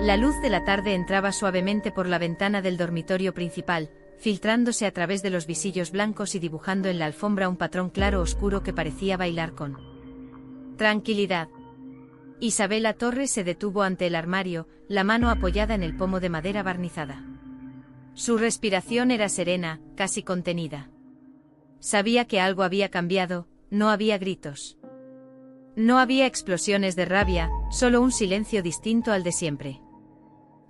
La luz de la tarde entraba suavemente por la ventana del dormitorio principal, filtrándose a través de los visillos blancos y dibujando en la alfombra un patrón claro oscuro que parecía bailar con tranquilidad. Isabela Torres se detuvo ante el armario, la mano apoyada en el pomo de madera barnizada. Su respiración era serena, casi contenida. Sabía que algo había cambiado, no había gritos. No había explosiones de rabia, solo un silencio distinto al de siempre.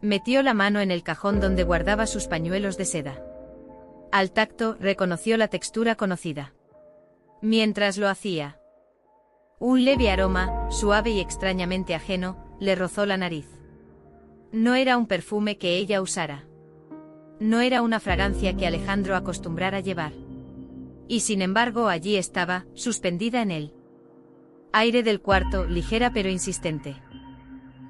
Metió la mano en el cajón donde guardaba sus pañuelos de seda. Al tacto, reconoció la textura conocida. Mientras lo hacía, un leve aroma, suave y extrañamente ajeno, le rozó la nariz. No era un perfume que ella usara. No era una fragancia que Alejandro acostumbrara llevar. Y sin embargo allí estaba, suspendida en el aire del cuarto, ligera pero insistente.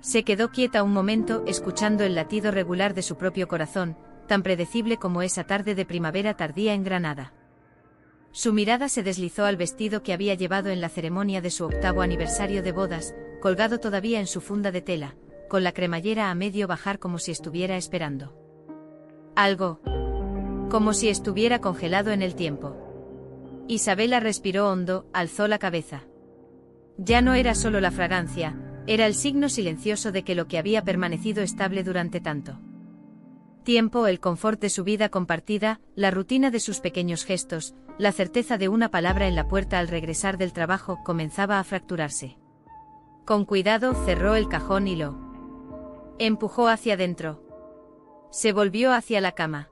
Se quedó quieta un momento, escuchando el latido regular de su propio corazón, tan predecible como esa tarde de primavera tardía en Granada. Su mirada se deslizó al vestido que había llevado en la ceremonia de su 8º aniversario de bodas, colgado todavía en su funda de tela, con la cremallera a medio bajar como si estuviera esperando algo. Como si estuviera congelado en el tiempo. Isabela respiró hondo, alzó la cabeza. Ya no era solo la fragancia, era el signo silencioso de que lo que había permanecido estable durante tanto tiempo, el confort de su vida compartida, la rutina de sus pequeños gestos, la certeza de una palabra en la puerta al regresar del trabajo, comenzaba a fracturarse. Con cuidado cerró el cajón y lo empujó hacia adentro. Se volvió hacia la cama.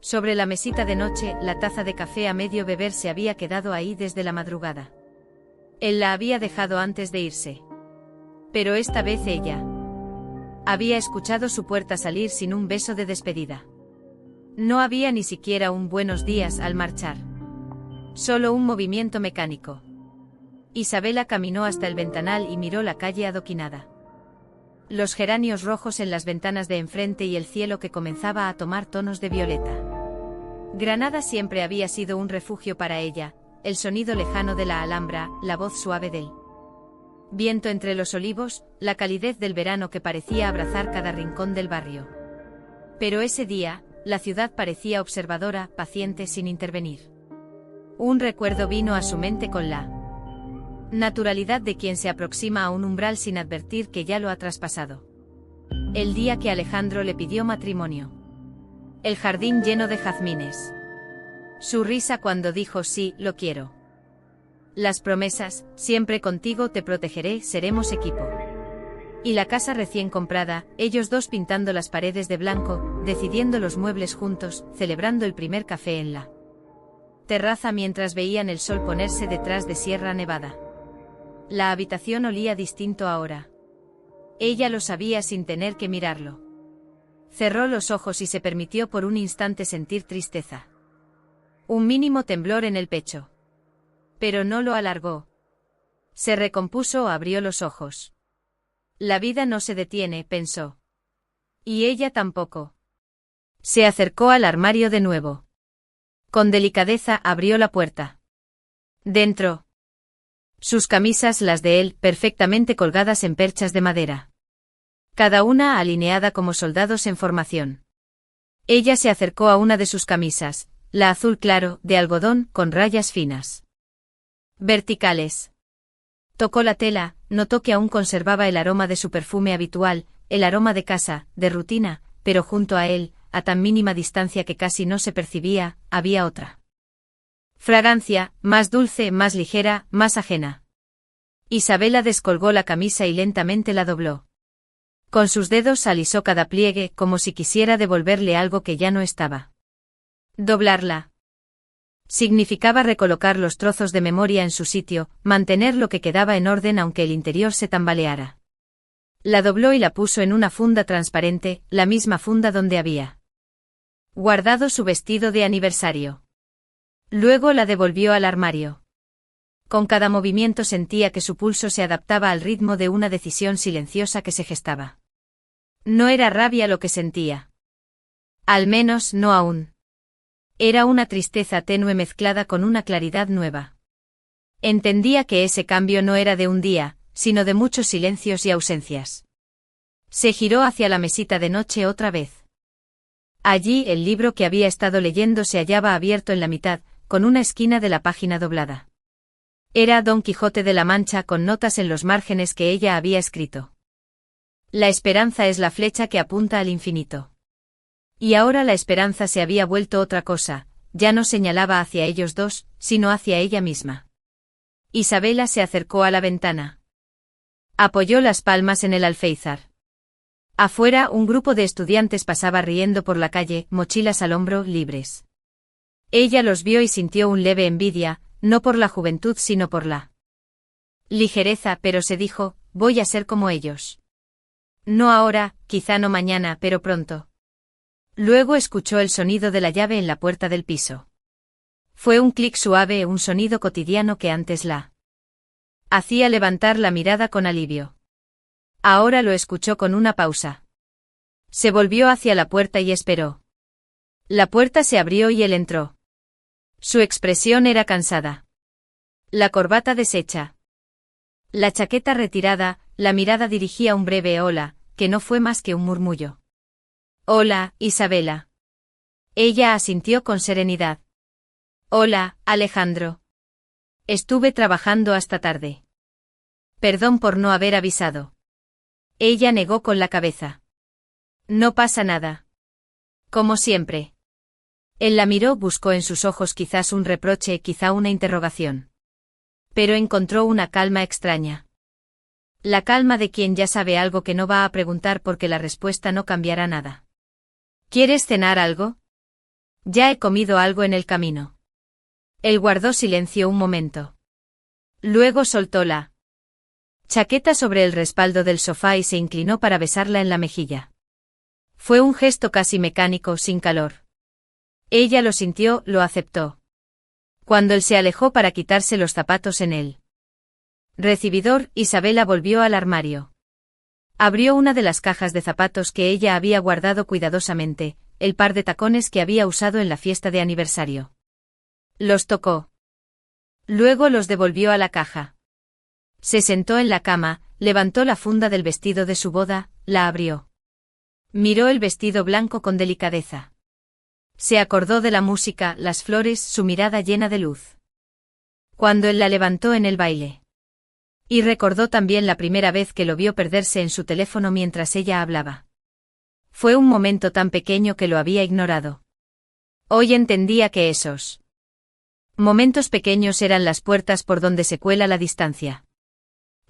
Sobre la mesita de noche, la taza de café a medio beber se había quedado ahí desde la madrugada. Él la había dejado antes de irse. Pero esta vez ella había escuchado su puerta salir sin un beso de despedida. No había ni siquiera un buenos días al marchar. Solo un movimiento mecánico. Isabela caminó hasta el ventanal y miró la calle adoquinada. Los geranios rojos en las ventanas de enfrente y el cielo que comenzaba a tomar tonos de violeta. Granada siempre había sido un refugio para ella, el sonido lejano de la Alhambra, la voz suave del viento entre los olivos, la calidez del verano que parecía abrazar cada rincón del barrio. Pero ese día, la ciudad parecía observadora, paciente sin intervenir. Un recuerdo vino a su mente con la naturalidad de quien se aproxima a un umbral sin advertir que ya lo ha traspasado. El día que Alejandro le pidió matrimonio. El jardín lleno de jazmines. Su risa cuando dijo sí, lo quiero. Las promesas, siempre contigo te protegeré, seremos equipo. Y la casa recién comprada, ellos dos pintando las paredes de blanco, decidiendo los muebles juntos, celebrando el primer café en la terraza mientras veían el sol ponerse detrás de Sierra Nevada. La habitación olía distinto ahora. Ella lo sabía sin tener que mirarlo. Cerró los ojos y se permitió por un instante sentir tristeza. Un mínimo temblor en el pecho. Pero no lo alargó. Se recompuso, abrió los ojos. La vida no se detiene, pensó. Y ella tampoco. Se acercó al armario de nuevo. Con delicadeza abrió la puerta. Dentro. Sus camisas, las de él, perfectamente colgadas en perchas de madera. Cada una alineada como soldados en formación. Ella se acercó a una de sus camisas, la azul claro, de algodón, con rayas finas. Verticales. Tocó la tela, notó que aún conservaba el aroma de su perfume habitual, el aroma de casa, de rutina, pero junto a él, a tan mínima distancia que casi no se percibía, había otra fragancia, más dulce, más ligera, más ajena. Isabela descolgó la camisa y lentamente la dobló. Con sus dedos alisó cada pliegue, como si quisiera devolverle algo que ya no estaba. Doblarla significaba recolocar los trozos de memoria en su sitio, mantener lo que quedaba en orden aunque el interior se tambaleara. La dobló y la puso en una funda transparente, la misma funda donde había guardado su vestido de aniversario. Luego la devolvió al armario. Con cada movimiento sentía que su pulso se adaptaba al ritmo de una decisión silenciosa que se gestaba. No era rabia lo que sentía. Al menos no aún. Era una tristeza tenue mezclada con una claridad nueva. Entendía que ese cambio no era de un día, sino de muchos silencios y ausencias. Se giró hacia la mesita de noche otra vez. Allí el libro que había estado leyendo se hallaba abierto en la mitad, con una esquina de la página doblada. Era Don Quijote de la Mancha con notas en los márgenes que ella había escrito. La esperanza es la flecha que apunta al infinito. Y ahora la esperanza se había vuelto otra cosa, ya no señalaba hacia ellos dos, sino hacia ella misma. Isabela se acercó a la ventana. Apoyó las palmas en el alféizar. Afuera un grupo de estudiantes pasaba riendo por la calle, mochilas al hombro, libres. Ella los vio y sintió un leve envidia, no por la juventud sino por la ligereza, pero se dijo, voy a ser como ellos. No ahora, quizá no mañana, pero pronto. Luego escuchó el sonido de la llave en la puerta del piso. Fue un clic suave, un sonido cotidiano que antes la hacía levantar la mirada con alivio. Ahora lo escuchó con una pausa. Se volvió hacia la puerta y esperó. La puerta se abrió y él entró. Su expresión era cansada. La corbata deshecha. La chaqueta retirada, la mirada dirigía un breve hola, que no fue más que un murmullo. Hola, Isabela. Ella asintió con serenidad. Hola, Alejandro. Estuve trabajando hasta tarde. Perdón por no haber avisado. Ella negó con la cabeza. No pasa nada. Como siempre. Él la miró, buscó en sus ojos quizás un reproche, quizá una interrogación. Pero encontró una calma extraña. La calma de quien ya sabe algo que no va a preguntar porque la respuesta no cambiará nada. ¿Quieres cenar algo? Ya he comido algo en el camino. Él guardó silencio un momento. Luego soltó la chaqueta sobre el respaldo del sofá y se inclinó para besarla en la mejilla. Fue un gesto casi mecánico, sin calor. Ella lo sintió, lo aceptó. Cuando él se alejó para quitarse los zapatos en el recibidor, Isabela volvió al armario. Abrió una de las cajas de zapatos que ella había guardado cuidadosamente, el par de tacones que había usado en la fiesta de aniversario. Los tocó. Luego los devolvió a la caja. Se sentó en la cama, levantó la funda del vestido de su boda, la abrió. Miró el vestido blanco con delicadeza. Se acordó de la música, las flores, su mirada llena de luz. Cuando él la levantó en el baile. Y recordó también la primera vez que lo vio perderse en su teléfono mientras ella hablaba. Fue un momento tan pequeño que lo había ignorado. Hoy entendía que esos momentos pequeños eran las puertas por donde se cuela la distancia.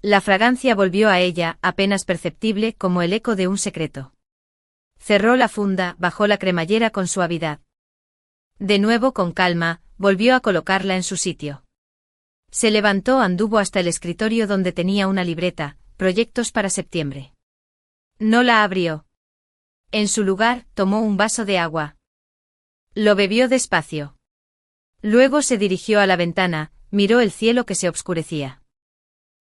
La fragancia volvió a ella, apenas perceptible, como el eco de un secreto. Cerró la funda, bajó la cremallera con suavidad. De nuevo con calma, volvió a colocarla en su sitio. Se levantó, anduvo hasta el escritorio donde tenía una libreta, proyectos para septiembre. No la abrió. En su lugar, tomó un vaso de agua. Lo bebió despacio. Luego se dirigió a la ventana, miró el cielo que se obscurecía.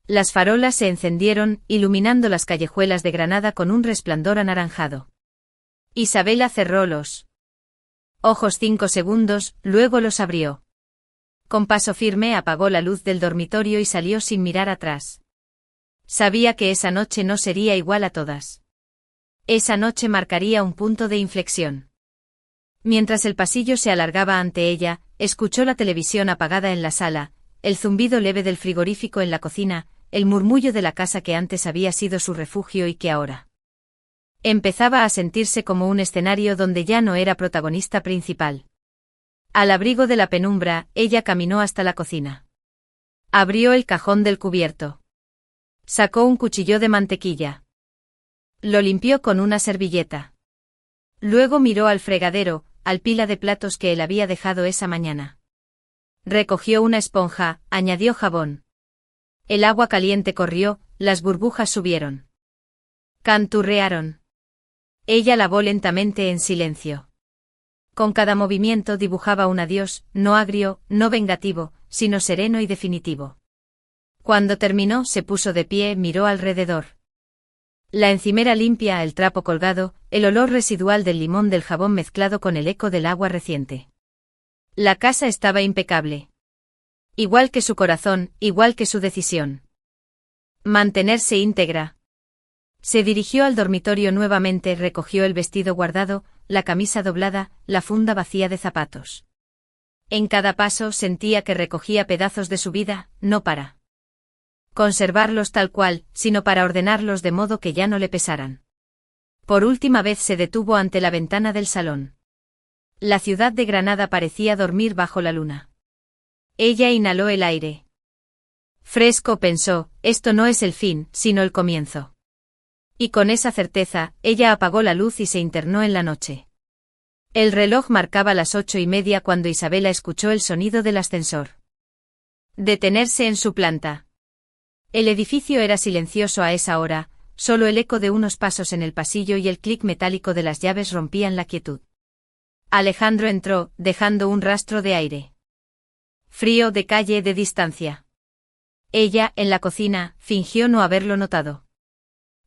Las farolas se encendieron, iluminando las callejuelas de Granada con un resplandor anaranjado. Isabela cerró los ojos 5 segundos, luego los abrió. Con paso firme apagó la luz del dormitorio y salió sin mirar atrás. Sabía que esa noche no sería igual a todas. Esa noche marcaría un punto de inflexión. Mientras el pasillo se alargaba ante ella, escuchó la televisión apagada en la sala, el zumbido leve del frigorífico en la cocina, el murmullo de la casa que antes había sido su refugio y que ahora empezaba a sentirse como un escenario donde ya no era protagonista principal. Al abrigo de la penumbra, ella caminó hasta la cocina. Abrió el cajón del cubierto. Sacó un cuchillo de mantequilla. Lo limpió con una servilleta. Luego miró al fregadero, al pila de platos que él había dejado esa mañana. Recogió una esponja, añadió jabón. El agua caliente corrió, las burbujas subieron. Canturrearon. Ella lavó lentamente en silencio. Con cada movimiento dibujaba un adiós, no agrio, no vengativo, sino sereno y definitivo. Cuando terminó, se puso de pie, miró alrededor. La encimera limpia, el trapo colgado, el olor residual del limón del jabón mezclado con el eco del agua reciente. La casa estaba impecable. Igual que su corazón, igual que su decisión. Mantenerse íntegra. Se dirigió al dormitorio nuevamente, recogió el vestido guardado, la camisa doblada, la funda vacía de zapatos. En cada paso sentía que recogía pedazos de su vida, no para conservarlos tal cual, sino para ordenarlos de modo que ya no le pesaran. Por última vez se detuvo ante la ventana del salón. La ciudad de Granada parecía dormir bajo la luna. Ella inhaló el aire. Fresco, pensó, esto no es el fin, sino el comienzo. Y con esa certeza, ella apagó la luz y se internó en la noche. El reloj marcaba las 8:30 cuando Isabela escuchó el sonido del ascensor detenerse en su planta. El edificio era silencioso a esa hora, solo el eco de unos pasos en el pasillo y el clic metálico de las llaves rompían la quietud. Alejandro entró, dejando un rastro de aire frío, de calle, de distancia. Ella, en la cocina, fingió no haberlo notado.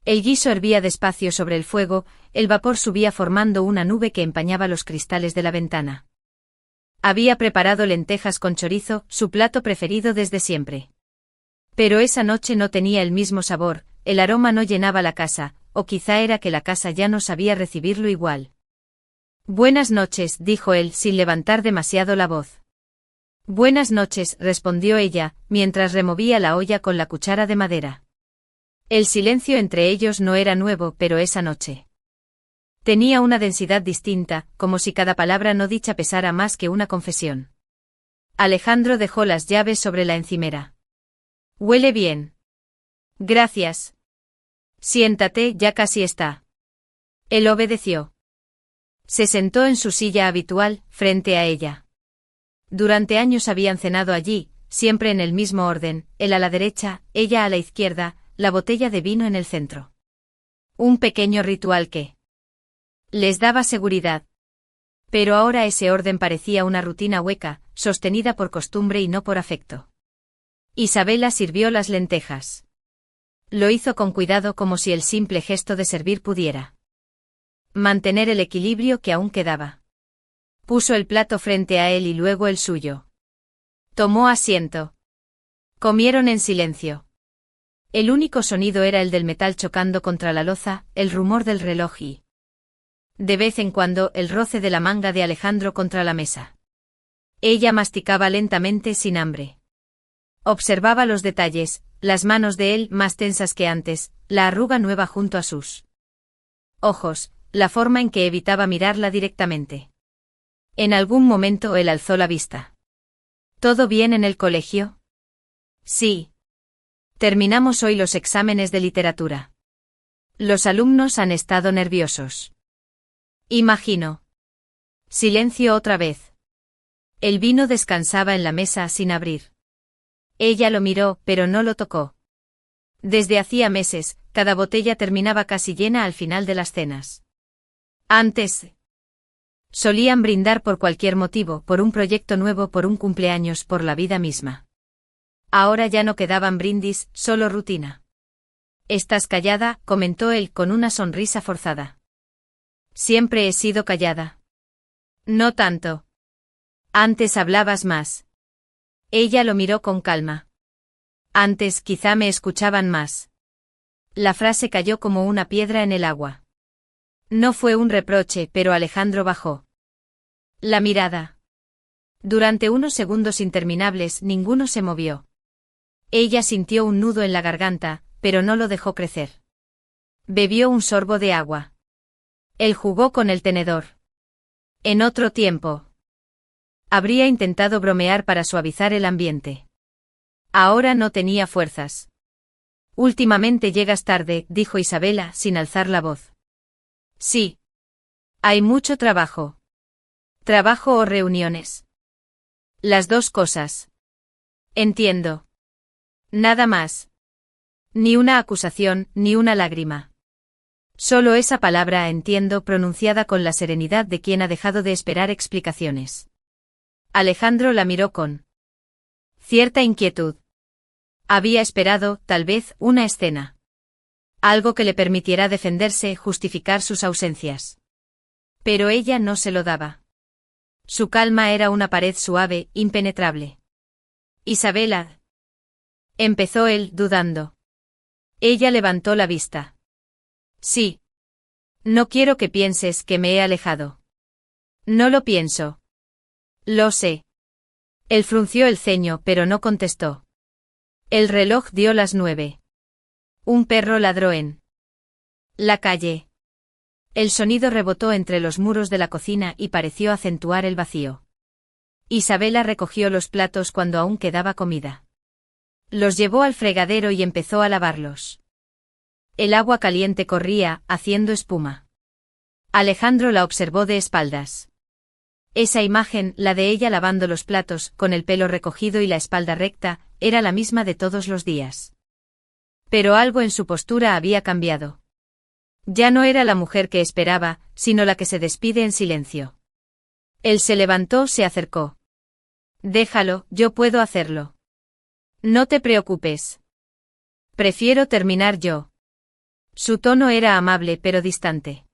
El guiso hervía despacio sobre el fuego, el vapor subía formando una nube que empañaba los cristales de la ventana. Había preparado lentejas con chorizo, su plato preferido desde siempre. Pero esa noche no tenía el mismo sabor, el aroma no llenaba la casa, o quizá era que la casa ya no sabía recibirlo igual. Buenas noches, dijo él sin levantar demasiado la voz. Buenas noches, respondió ella, mientras removía la olla con la cuchara de madera. El silencio entre ellos no era nuevo, pero esa noche tenía una densidad distinta, como si cada palabra no dicha pesara más que una confesión. Alejandro dejó las llaves sobre la encimera. Huele bien. Gracias. Siéntate, ya casi está. Él obedeció. Se sentó en su silla habitual, frente a ella. Durante años habían cenado allí, siempre en el mismo orden, él a la derecha, ella a la izquierda, la botella de vino en el centro. Un pequeño ritual que les daba seguridad. Pero ahora ese orden parecía una rutina hueca, sostenida por costumbre y no por afecto. Isabela sirvió las lentejas. Lo hizo con cuidado, como si el simple gesto de servir pudiera mantener el equilibrio que aún quedaba. Puso el plato frente a él y luego el suyo. Tomó asiento. Comieron en silencio. El único sonido era el del metal chocando contra la loza, el rumor del reloj y, de vez en cuando, el roce de la manga de Alejandro contra la mesa. Ella masticaba lentamente sin hambre. Observaba los detalles, las manos de él más tensas que antes, la arruga nueva junto a sus ojos, la forma en que evitaba mirarla directamente. En algún momento él alzó la vista. ¿Todo bien en el colegio? Sí. Terminamos hoy los exámenes de literatura. Los alumnos han estado nerviosos. Imagino. Silencio otra vez. El vino descansaba en la mesa sin abrir. Ella lo miró, pero no lo tocó. Desde hacía meses, cada botella terminaba casi llena al final de las cenas. Antes solían brindar por cualquier motivo, por un proyecto nuevo, por un cumpleaños, por la vida misma. Ahora ya no quedaban brindis, solo rutina. Estás callada, comentó él con una sonrisa forzada. Siempre he sido callada. No tanto. Antes hablabas más. Ella lo miró con calma. Antes quizá me escuchaban más. La frase cayó como una piedra en el agua. No fue un reproche, pero Alejandro bajó la mirada. Durante unos segundos interminables ninguno se movió. Ella sintió un nudo en la garganta, pero no lo dejó crecer. Bebió un sorbo de agua. Él jugó con el tenedor. En otro tiempo habría intentado bromear para suavizar el ambiente. Ahora no tenía fuerzas. Últimamente llegas tarde, dijo Isabela, sin alzar la voz. Sí. Hay mucho trabajo. ¿Trabajo o reuniones? Las dos cosas. Entiendo. Nada más. Ni una acusación, ni una lágrima. Solo esa palabra entiendo, pronunciada con la serenidad de quien ha dejado de esperar explicaciones. Alejandro la miró con cierta inquietud. Había esperado, tal vez, una escena. Algo que le permitiera defenderse, justificar sus ausencias. Pero ella no se lo daba. Su calma era una pared suave, impenetrable. Isabela. Empezó él, dudando. Ella levantó la vista. Sí. No quiero que pienses que me he alejado. No lo pienso. Lo sé. Él frunció el ceño pero no contestó. El reloj dio las 9. Un perro ladró en la calle. El sonido rebotó entre los muros de la cocina y pareció acentuar el vacío. Isabela recogió los platos cuando aún quedaba comida. Los llevó al fregadero y empezó a lavarlos. El agua caliente corría, haciendo espuma. Alejandro la observó de espaldas. Esa imagen, la de ella lavando los platos, con el pelo recogido y la espalda recta, era la misma de todos los días. Pero algo en su postura había cambiado. Ya no era la mujer que esperaba, sino la que se despide en silencio. Él se levantó, se acercó. Déjalo, yo puedo hacerlo. No te preocupes. Prefiero terminar yo. Su tono era amable pero distante.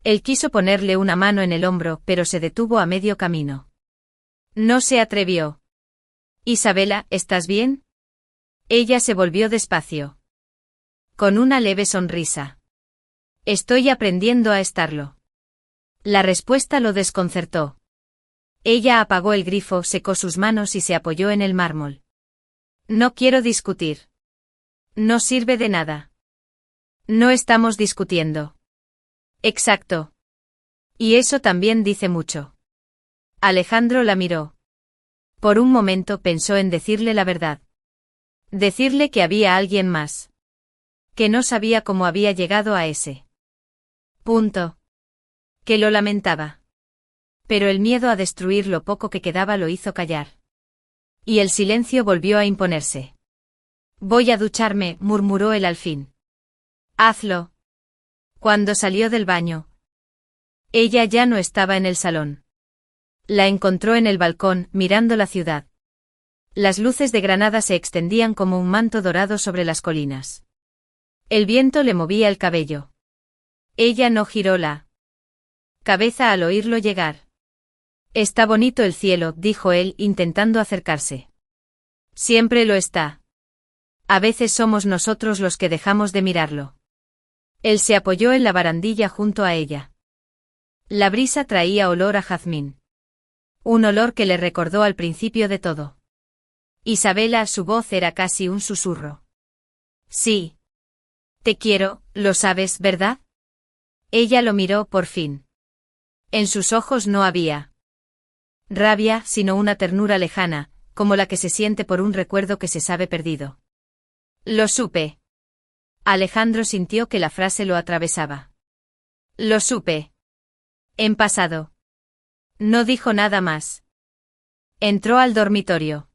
Él quiso ponerle una mano en el hombro, pero se detuvo a medio camino. No se atrevió. Isabela, ¿estás bien? Ella se volvió despacio. Con una leve sonrisa. Estoy aprendiendo a estarlo. La respuesta lo desconcertó. Ella apagó el grifo, secó sus manos y se apoyó en el mármol. No quiero discutir. No sirve de nada. No estamos discutiendo. Exacto. Y eso también dice mucho. Alejandro la miró. Por un momento pensó en decirle la verdad. Decirle que había alguien más. Que no sabía cómo había llegado a ese punto. Que lo lamentaba. Pero el miedo a destruir lo poco que quedaba lo hizo callar. Y el silencio volvió a imponerse. Voy a ducharme, murmuró él al fin. Hazlo. Cuando salió del baño, ella ya no estaba en el salón. La encontró en el balcón, mirando la ciudad. Las luces de Granada se extendían como un manto dorado sobre las colinas. El viento le movía el cabello. Ella no giró la cabeza al oírlo llegar. Está bonito el cielo, dijo él, intentando acercarse. Siempre lo está. A veces somos nosotros los que dejamos de mirarlo. Él se apoyó en la barandilla junto a ella. La brisa traía olor a jazmín. Un olor que le recordó al principio de todo. Isabela, su voz era casi un susurro. Sí. Te quiero, lo sabes, ¿verdad? Ella lo miró por fin. En sus ojos no había rabia, sino una ternura lejana, como la que se siente por un recuerdo que se sabe perdido. Lo supe. Alejandro sintió que la frase lo atravesaba. Lo supe. En pasado. No dijo nada más. Entró al dormitorio.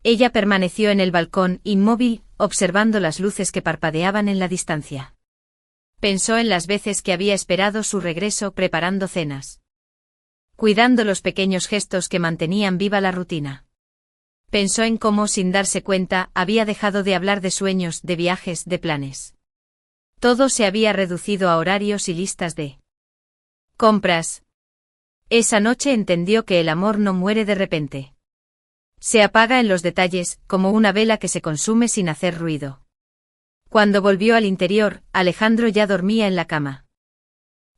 Ella permaneció en el balcón, inmóvil, observando las luces que parpadeaban en la distancia. Pensó en las veces que había esperado su regreso preparando cenas. Cuidando los pequeños gestos que mantenían viva la rutina. Pensó en cómo, sin darse cuenta, había dejado de hablar de sueños, de viajes, de planes. Todo se había reducido a horarios y listas de compras. Esa noche entendió que el amor no muere de repente. Se apaga en los detalles, como una vela que se consume sin hacer ruido. Cuando volvió al interior, Alejandro ya dormía en la cama.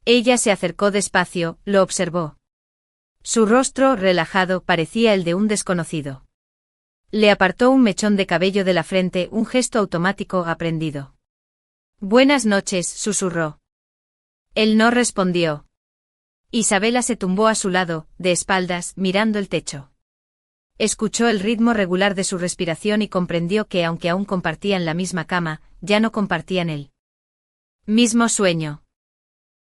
Ella se acercó despacio, lo observó. Su rostro, relajado, parecía el de un desconocido. Le apartó un mechón de cabello de la frente, un gesto automático aprendido. Buenas noches, susurró. Él no respondió. Isabela se tumbó a su lado, de espaldas, mirando el techo. Escuchó el ritmo regular de su respiración y comprendió que aunque aún compartían la misma cama, ya no compartían el mismo sueño.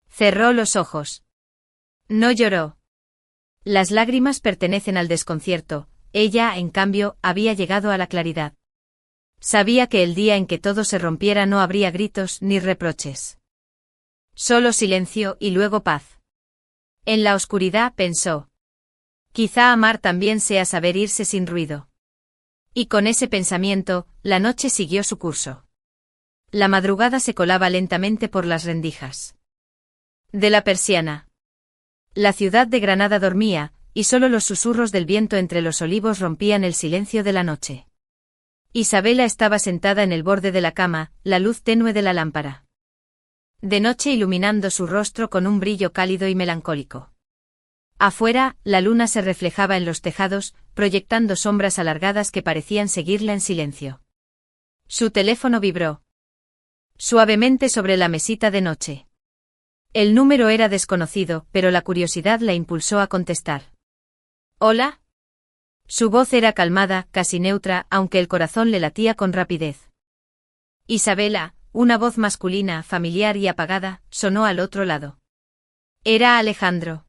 Cerró los ojos. No lloró. Las lágrimas pertenecen al desconcierto, ella, en cambio, había llegado a la claridad. Sabía que el día en que todo se rompiera no habría gritos ni reproches. Solo silencio y luego paz. En la oscuridad pensó. Quizá amar también sea saber irse sin ruido. Y con ese pensamiento, la noche siguió su curso. La madrugada se colaba lentamente por las rendijas de la persiana. La ciudad de Granada dormía, y solo los susurros del viento entre los olivos rompían el silencio de la noche. Isabela estaba sentada en el borde de la cama, la luz tenue de la lámpara de noche iluminando su rostro con un brillo cálido y melancólico. Afuera, la luna se reflejaba en los tejados, proyectando sombras alargadas que parecían seguirla en silencio. Su teléfono vibró suavemente sobre la mesita de noche. El número era desconocido, pero la curiosidad la impulsó a contestar. ¿Hola? Su voz era calmada, casi neutra, aunque el corazón le latía con rapidez. Isabela, una voz masculina, familiar y apagada, sonó al otro lado. Era Alejandro.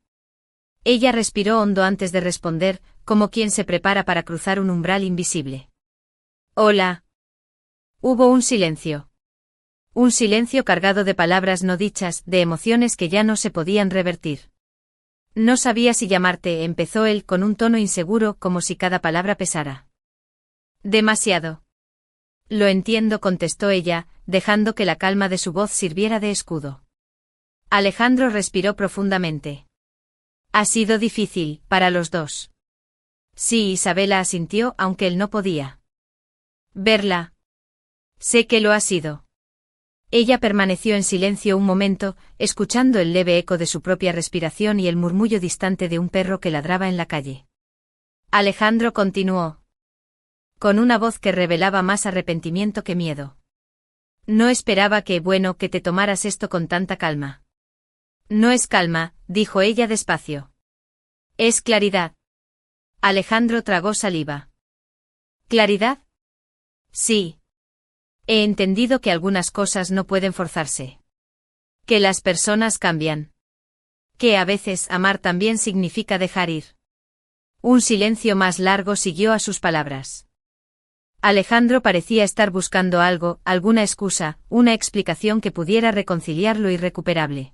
Ella respiró hondo antes de responder, como quien se prepara para cruzar un umbral invisible. Hola. Hubo un silencio. Un silencio cargado de palabras no dichas, de emociones que ya no se podían revertir. No sabía si llamarte, empezó él con un tono inseguro, como si cada palabra pesara. Demasiado. Lo entiendo, contestó ella, dejando que la calma de su voz sirviera de escudo. Alejandro respiró profundamente. Ha sido difícil, para los dos. Sí, Isabela asintió, aunque él no podía verla. Sé que lo ha sido. Ella permaneció en silencio un momento, escuchando el leve eco de su propia respiración y el murmullo distante de un perro que ladraba en la calle. Alejandro continuó, con una voz que revelaba más arrepentimiento que miedo. No esperaba que te tomaras esto con tanta calma. No es calma, dijo ella despacio. Es claridad. Alejandro tragó saliva. ¿Claridad? Sí. He entendido que algunas cosas no pueden forzarse. Que las personas cambian. Que a veces amar también significa dejar ir. Un silencio más largo siguió a sus palabras. Alejandro parecía estar buscando algo, alguna excusa, una explicación que pudiera reconciliar lo irrecuperable.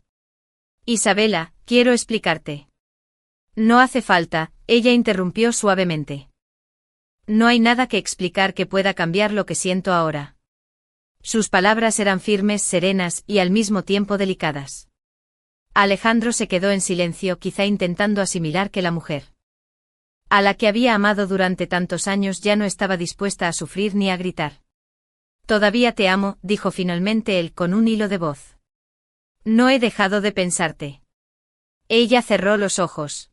Isabela, quiero explicarte. No hace falta, ella interrumpió suavemente. No hay nada que explicar que pueda cambiar lo que siento ahora. Sus palabras eran firmes, serenas y al mismo tiempo delicadas. Alejandro se quedó en silencio, quizá intentando asimilar que la mujer a la que había amado durante tantos años ya no estaba dispuesta a sufrir ni a gritar. Todavía te amo, dijo finalmente él con un hilo de voz. No he dejado de pensarte. Ella cerró los ojos,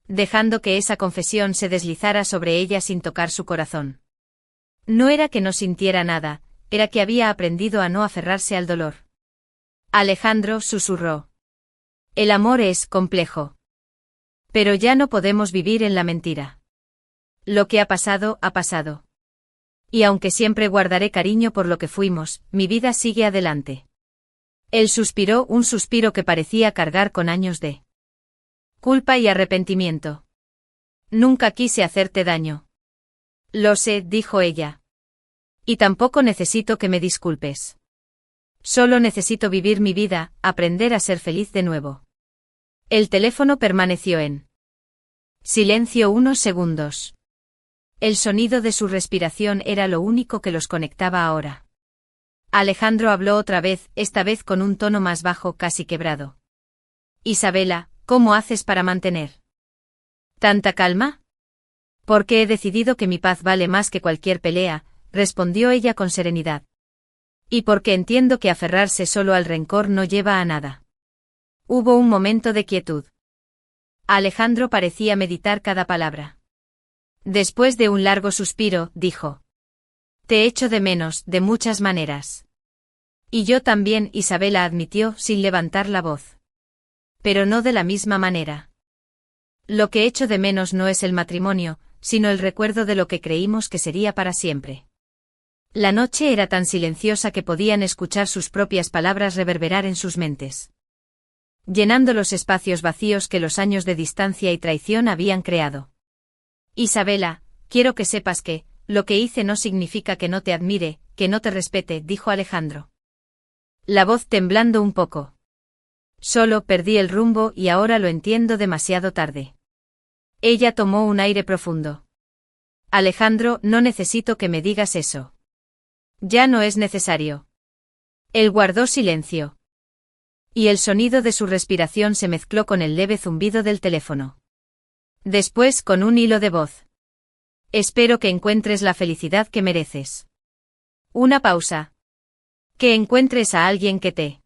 dejando que esa confesión se deslizara sobre ella sin tocar su corazón. No era que no sintiera nada, era que había aprendido a no aferrarse al dolor. Alejandro susurró. El amor es complejo. Pero ya no podemos vivir en la mentira. Lo que ha pasado, ha pasado. Y aunque siempre guardaré cariño por lo que fuimos, mi vida sigue adelante. Él suspiró, un suspiro que parecía cargar con años de culpa y arrepentimiento. Nunca quise hacerte daño. Lo sé, dijo ella. Y tampoco necesito que me disculpes. Solo necesito vivir mi vida, aprender a ser feliz de nuevo. El teléfono permaneció en silencio unos segundos. El sonido de su respiración era lo único que los conectaba ahora. Alejandro habló otra vez, esta vez con un tono más bajo, casi quebrado. Isabela, ¿cómo haces para mantener tanta calma? Porque he decidido que mi paz vale más que cualquier pelea, respondió ella con serenidad. Y porque entiendo que aferrarse solo al rencor no lleva a nada. Hubo un momento de quietud. Alejandro parecía meditar cada palabra. Después de un largo suspiro, dijo. Te echo de menos, de muchas maneras. Y yo también, Isabela admitió, sin levantar la voz. Pero no de la misma manera. Lo que echo de menos no es el matrimonio, sino el recuerdo de lo que creímos que sería para siempre. La noche era tan silenciosa que podían escuchar sus propias palabras reverberar en sus mentes, llenando los espacios vacíos que los años de distancia y traición habían creado. Isabela, quiero que sepas que, lo que hice no significa que no te admire, que no te respete, dijo Alejandro. La voz temblando un poco. Solo perdí el rumbo y ahora lo entiendo demasiado tarde. Ella tomó un aire profundo. Alejandro, no necesito que me digas eso. Ya no es necesario. Él guardó silencio. Y el sonido de su respiración se mezcló con el leve zumbido del teléfono. Después con un hilo de voz. Espero que encuentres la felicidad que mereces. Una pausa. Que encuentres a alguien que te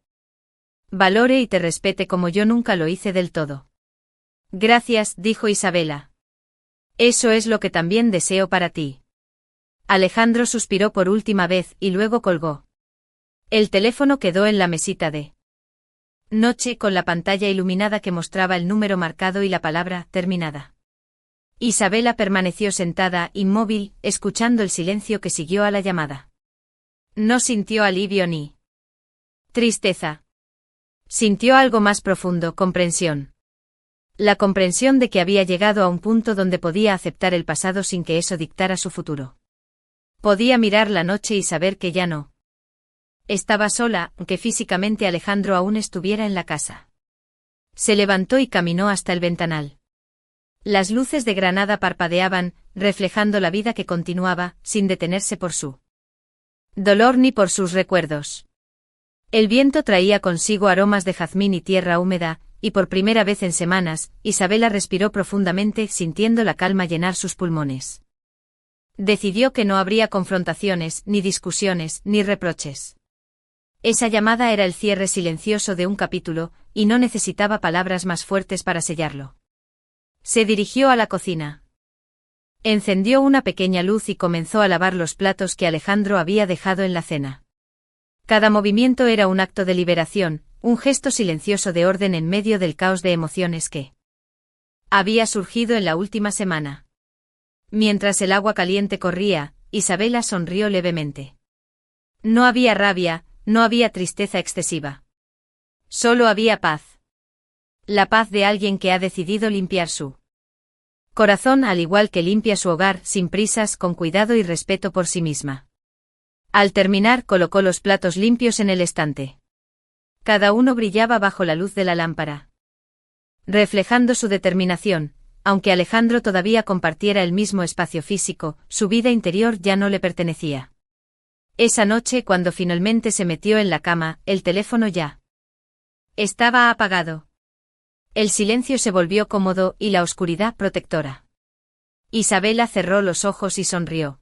valore y te respete como yo nunca lo hice del todo. Gracias, dijo Isabela. Eso es lo que también deseo para ti. Alejandro suspiró por última vez y luego colgó. El teléfono quedó en la mesita de noche con la pantalla iluminada que mostraba el número marcado y la palabra terminada. Isabela permaneció sentada, inmóvil, escuchando el silencio que siguió a la llamada. No sintió alivio ni tristeza. Sintió algo más profundo, comprensión. La comprensión de que había llegado a un punto donde podía aceptar el pasado sin que eso dictara su futuro. Podía mirar la noche y saber que ya no estaba sola, aunque físicamente Alejandro aún estuviera en la casa. Se levantó y caminó hasta el ventanal. Las luces de Granada parpadeaban, reflejando la vida que continuaba, sin detenerse por su dolor ni por sus recuerdos. El viento traía consigo aromas de jazmín y tierra húmeda, y por primera vez en semanas, Isabela respiró profundamente, sintiendo la calma llenar sus pulmones. Decidió que no habría confrontaciones, ni discusiones, ni reproches. Esa llamada era el cierre silencioso de un capítulo, y no necesitaba palabras más fuertes para sellarlo. Se dirigió a la cocina. Encendió una pequeña luz y comenzó a lavar los platos que Alejandro había dejado en la cena. Cada movimiento era un acto de liberación, un gesto silencioso de orden en medio del caos de emociones que había surgido en la última semana. Mientras el agua caliente corría, Isabela sonrió levemente. No había rabia, no había tristeza excesiva. Solo había paz. La paz de alguien que ha decidido limpiar su corazón al igual que limpia su hogar, sin prisas, con cuidado y respeto por sí misma. Al terminar, colocó los platos limpios en el estante. Cada uno brillaba bajo la luz de la lámpara, reflejando su determinación. Aunque Alejandro todavía compartiera el mismo espacio físico, su vida interior ya no le pertenecía. Esa noche, cuando finalmente se metió en la cama, el teléfono ya estaba apagado. El silencio se volvió cómodo y la oscuridad protectora. Isabela cerró los ojos y sonrió.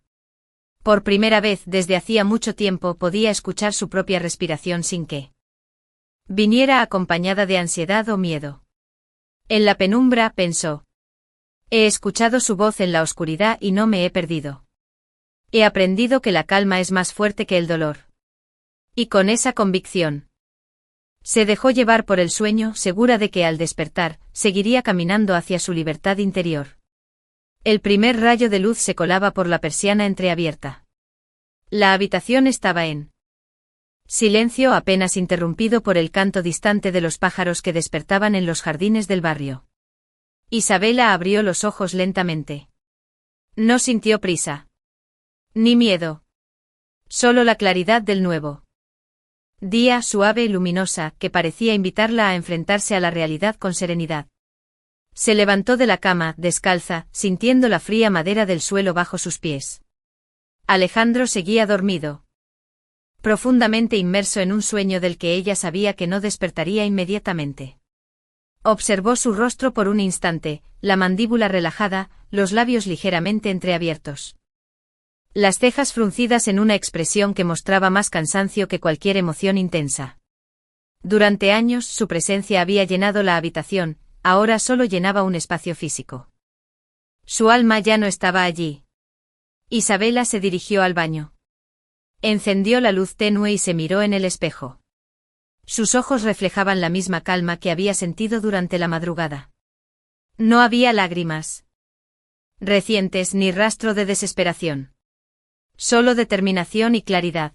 Por primera vez desde hacía mucho tiempo podía escuchar su propia respiración sin que viniera acompañada de ansiedad o miedo. En la penumbra, pensó. He escuchado su voz en la oscuridad y no me he perdido. He aprendido que la calma es más fuerte que el dolor. Y con esa convicción, se dejó llevar por el sueño, segura de que al despertar, seguiría caminando hacia su libertad interior. El primer rayo de luz se colaba por la persiana entreabierta. La habitación estaba en silencio, apenas interrumpido por el canto distante de los pájaros que despertaban en los jardines del barrio. Isabela abrió los ojos lentamente. No sintió prisa. Ni miedo. Solo la claridad del nuevo día, suave y luminosa, que parecía invitarla a enfrentarse a la realidad con serenidad. Se levantó de la cama, descalza, sintiendo la fría madera del suelo bajo sus pies. Alejandro seguía dormido, profundamente inmerso en un sueño del que ella sabía que no despertaría inmediatamente. Observó su rostro por un instante, la mandíbula relajada, los labios ligeramente entreabiertos. Las cejas fruncidas en una expresión que mostraba más cansancio que cualquier emoción intensa. Durante años su presencia había llenado la habitación, ahora solo llenaba un espacio físico. Su alma ya no estaba allí. Isabela se dirigió al baño. Encendió la luz tenue y se miró en el espejo. Sus ojos reflejaban la misma calma que había sentido durante la madrugada. No había lágrimas recientes ni rastro de desesperación. Solo determinación y claridad.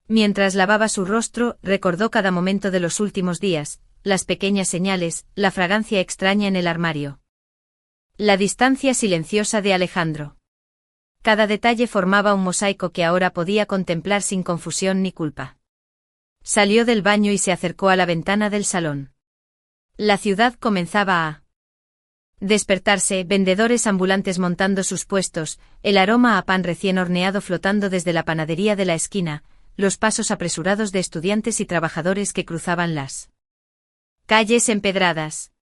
Mientras lavaba su rostro, recordó cada momento de los últimos días, las pequeñas señales, la fragancia extraña en el armario. La distancia silenciosa de Alejandro. Cada detalle formaba un mosaico que ahora podía contemplar sin confusión ni culpa. Salió del baño y se acercó a la ventana del salón. La ciudad comenzaba a despertarse, vendedores ambulantes montando sus puestos, el aroma a pan recién horneado flotando desde la panadería de la esquina, los pasos apresurados de estudiantes y trabajadores que cruzaban las calles empedradas.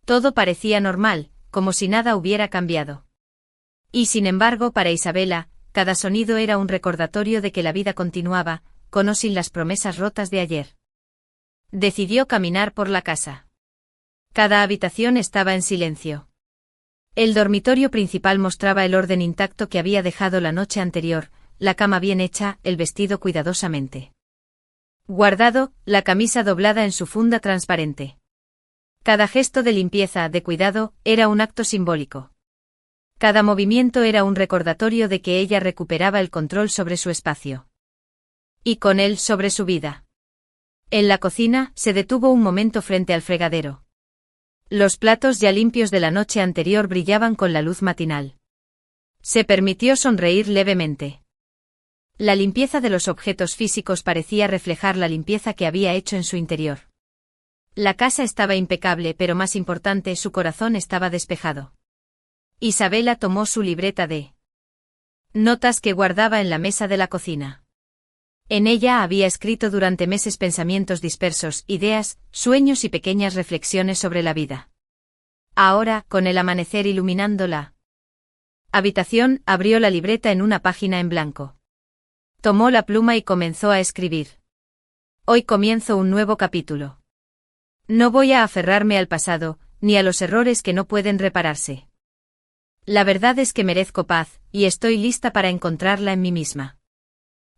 Todo parecía normal, como si nada hubiera cambiado. Y sin embargo, para Isabela, cada sonido era un recordatorio de que la vida continuaba, con o sin las promesas rotas de ayer. Decidió caminar por la casa. Cada habitación estaba en silencio. El dormitorio principal mostraba el orden intacto que había dejado la noche anterior, la cama bien hecha, el vestido cuidadosamente guardado, la camisa doblada en su funda transparente. Cada gesto de limpieza, de cuidado, era un acto simbólico. Cada movimiento era un recordatorio de que ella recuperaba el control sobre su espacio. Y con él sobre su vida. En la cocina, se detuvo un momento frente al fregadero. Los platos ya limpios de la noche anterior brillaban con la luz matinal. Se permitió sonreír levemente. La limpieza de los objetos físicos parecía reflejar la limpieza que había hecho en su interior. La casa estaba impecable, pero más importante, su corazón estaba despejado. Isabela tomó su libreta de notas que guardaba en la mesa de la cocina. En ella había escrito durante meses pensamientos dispersos, ideas, sueños y pequeñas reflexiones sobre la vida. Ahora, con el amanecer iluminando la habitación, abrió la libreta en una página en blanco. Tomó la pluma y comenzó a escribir. Hoy comienzo un nuevo capítulo. No voy a aferrarme al pasado, ni a los errores que no pueden repararse. La verdad es que merezco paz, y estoy lista para encontrarla en mí misma.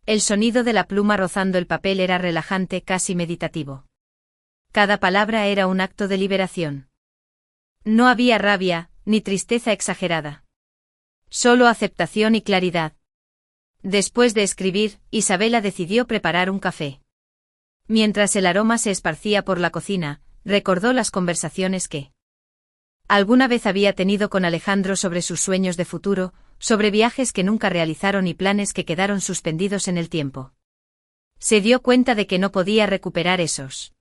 El sonido de la pluma rozando el papel era relajante, casi meditativo. Cada palabra era un acto de liberación. No había rabia, ni tristeza exagerada. Solo aceptación y claridad. Después de escribir, Isabela decidió preparar un café. Mientras el aroma se esparcía por la cocina, recordó las conversaciones que alguna vez había tenido con Alejandro sobre sus sueños de futuro, sobre viajes que nunca realizaron y planes que quedaron suspendidos en el tiempo. Se dio cuenta de que no podía recuperar esos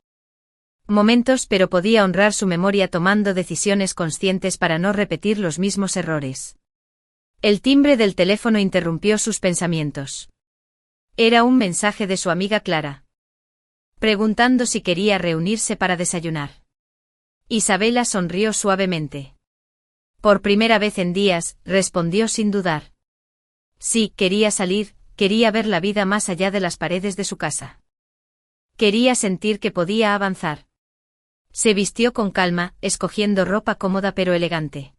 momentos, pero podía honrar su memoria tomando decisiones conscientes para no repetir los mismos errores. El timbre del teléfono interrumpió sus pensamientos. Era un mensaje de su amiga Clara, preguntando si quería reunirse para desayunar. Isabela sonrió suavemente. Por primera vez en días, respondió sin dudar. Sí, quería salir, quería ver la vida más allá de las paredes de su casa. Quería sentir que podía avanzar. Se vistió con calma, escogiendo ropa cómoda pero elegante.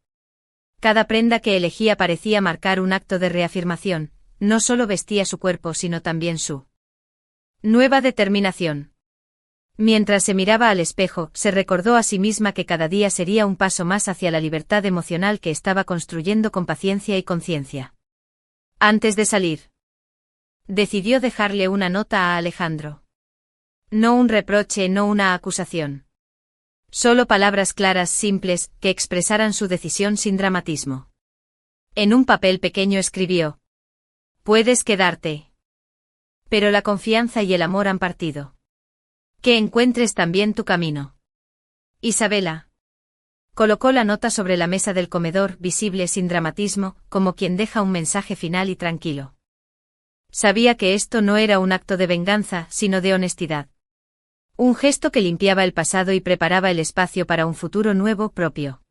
Cada prenda que elegía parecía marcar un acto de reafirmación, no solo vestía su cuerpo sino también su nueva determinación. Mientras se miraba al espejo, se recordó a sí misma que cada día sería un paso más hacia la libertad emocional que estaba construyendo con paciencia y conciencia. Antes de salir, decidió dejarle una nota a Alejandro. No un reproche, no una acusación. Solo palabras claras, simples, que expresaran su decisión sin dramatismo. En un papel pequeño escribió: puedes quedarte. Pero la confianza y el amor han partido. Que encuentres también tu camino. Isabela. Colocó la nota sobre la mesa del comedor, visible sin dramatismo, como quien deja un mensaje final y tranquilo. Sabía que esto no era un acto de venganza, sino de honestidad. Un gesto que limpiaba el pasado y preparaba el espacio para un futuro nuevo, propio.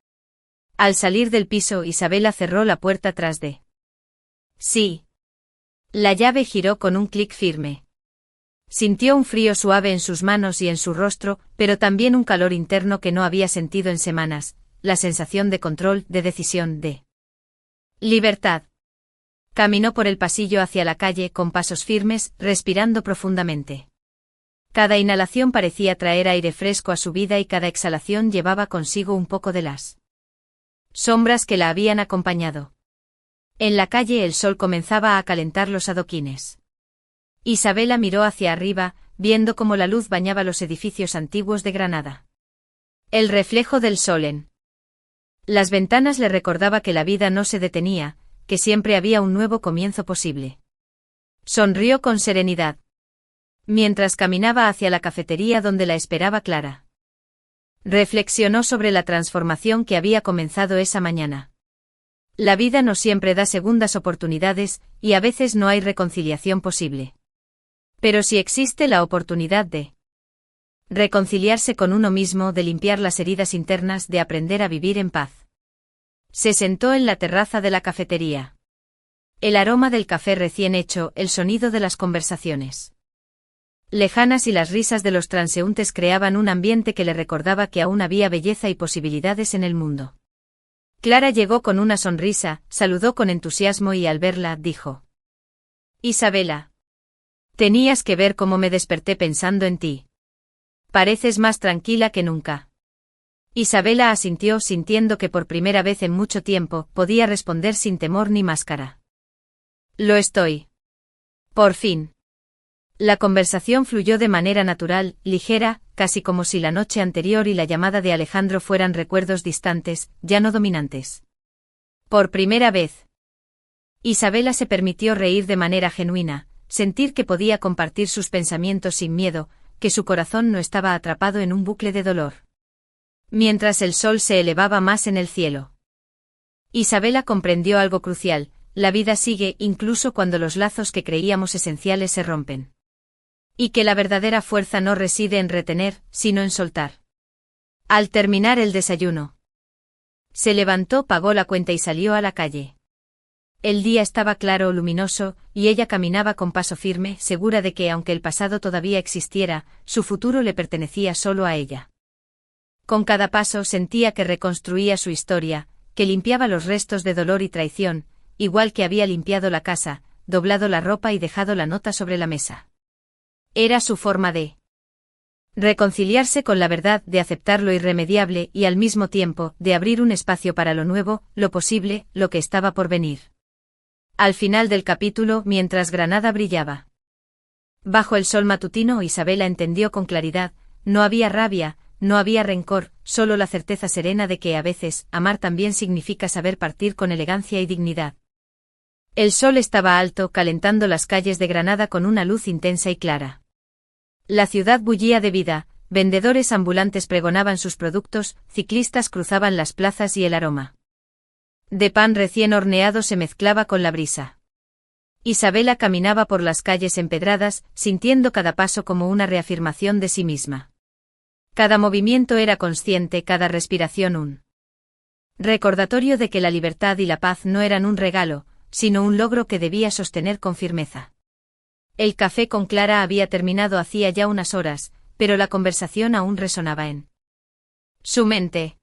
Al salir del piso, Isabela cerró la puerta tras de sí. La llave giró con un clic firme. Sintió un frío suave en sus manos y en su rostro, pero también un calor interno que no había sentido en semanas, la sensación de control, de decisión, de libertad. Caminó por el pasillo hacia la calle con pasos firmes, respirando profundamente. Cada inhalación parecía traer aire fresco a su vida y cada exhalación llevaba consigo un poco de las sombras que la habían acompañado. En la calle el sol comenzaba a calentar los adoquines. Isabela miró hacia arriba, viendo cómo la luz bañaba los edificios antiguos de Granada. El reflejo del sol en las ventanas le recordaba que la vida no se detenía, que siempre había un nuevo comienzo posible. Sonrió con serenidad mientras caminaba hacia la cafetería donde la esperaba Clara. Reflexionó sobre la transformación que había comenzado esa mañana. La vida no siempre da segundas oportunidades, y a veces no hay reconciliación posible. Pero sí existe la oportunidad de reconciliarse con uno mismo, de limpiar las heridas internas, de aprender a vivir en paz. Se sentó en la terraza de la cafetería. El aroma del café recién hecho, el sonido de las conversaciones lejanas y las risas de los transeúntes creaban un ambiente que le recordaba que aún había belleza y posibilidades en el mundo. Clara llegó con una sonrisa, saludó con entusiasmo y al verla, dijo: «Isabela. Tenías que ver cómo me desperté pensando en ti. Pareces más tranquila que nunca». Isabela asintió, sintiendo que por primera vez en mucho tiempo podía responder sin temor ni máscara. «Lo estoy. Por fin». La conversación fluyó de manera natural, ligera, casi como si la noche anterior y la llamada de Alejandro fueran recuerdos distantes, ya no dominantes. Por primera vez. Isabela se permitió reír de manera genuina, sentir que podía compartir sus pensamientos sin miedo, que su corazón no estaba atrapado en un bucle de dolor. Mientras el sol se elevaba más en el cielo. Isabela comprendió algo crucial: la vida sigue incluso cuando los lazos que creíamos esenciales se rompen. Y que la verdadera fuerza no reside en retener, sino en soltar. Al terminar el desayuno, se levantó, pagó la cuenta y salió a la calle. El día estaba claro, luminoso, y ella caminaba con paso firme, segura de que, aunque el pasado todavía existiera, su futuro le pertenecía solo a ella. Con cada paso sentía que reconstruía su historia, que limpiaba los restos de dolor y traición, igual que había limpiado la casa, doblado la ropa y dejado la nota sobre la mesa. Era su forma de reconciliarse con la verdad, de aceptar lo irremediable y al mismo tiempo de abrir un espacio para lo nuevo, lo posible, lo que estaba por venir. Al final del capítulo, mientras Granada brillaba bajo el sol matutino, Isabela entendió con claridad: no había rabia, no había rencor, solo la certeza serena de que a veces amar también significa saber partir con elegancia y dignidad. El sol estaba alto, calentando las calles de Granada con una luz intensa y clara. La ciudad bullía de vida, vendedores ambulantes pregonaban sus productos, ciclistas cruzaban las plazas y el aroma de pan recién horneado se mezclaba con la brisa. Isabela caminaba por las calles empedradas, sintiendo cada paso como una reafirmación de sí misma. Cada movimiento era consciente, cada respiración un recordatorio de que la libertad y la paz no eran un regalo, sino un logro que debía sostener con firmeza. El café con Clara había terminado hacía ya unas horas, pero la conversación aún resonaba en su mente.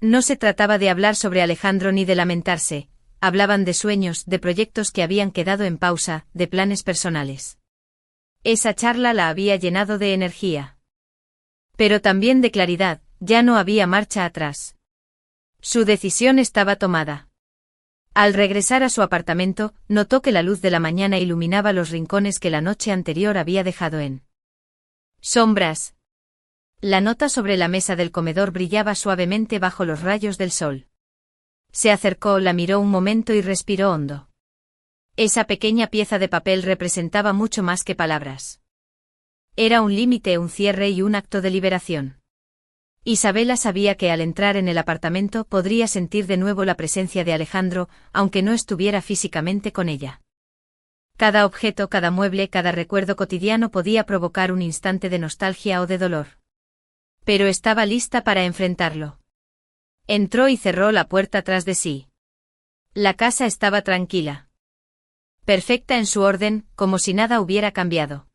No se trataba de hablar sobre Alejandro ni de lamentarse, hablaban de sueños, de proyectos que habían quedado en pausa, de planes personales. Esa charla la había llenado de energía. Pero también de claridad, ya no había marcha atrás. Su decisión estaba tomada. Al regresar a su apartamento, notó que la luz de la mañana iluminaba los rincones que la noche anterior había dejado en sombras. La nota sobre la mesa del comedor brillaba suavemente bajo los rayos del sol. Se acercó, la miró un momento y respiró hondo. Esa pequeña pieza de papel representaba mucho más que palabras. Era un límite, un cierre y un acto de liberación. Isabela sabía que al entrar en el apartamento podría sentir de nuevo la presencia de Alejandro, aunque no estuviera físicamente con ella. Cada objeto, cada mueble, cada recuerdo cotidiano podía provocar un instante de nostalgia o de dolor. Pero estaba lista para enfrentarlo. Entró y cerró la puerta tras de sí. La casa estaba tranquila. Perfecta en su orden, como si nada hubiera cambiado.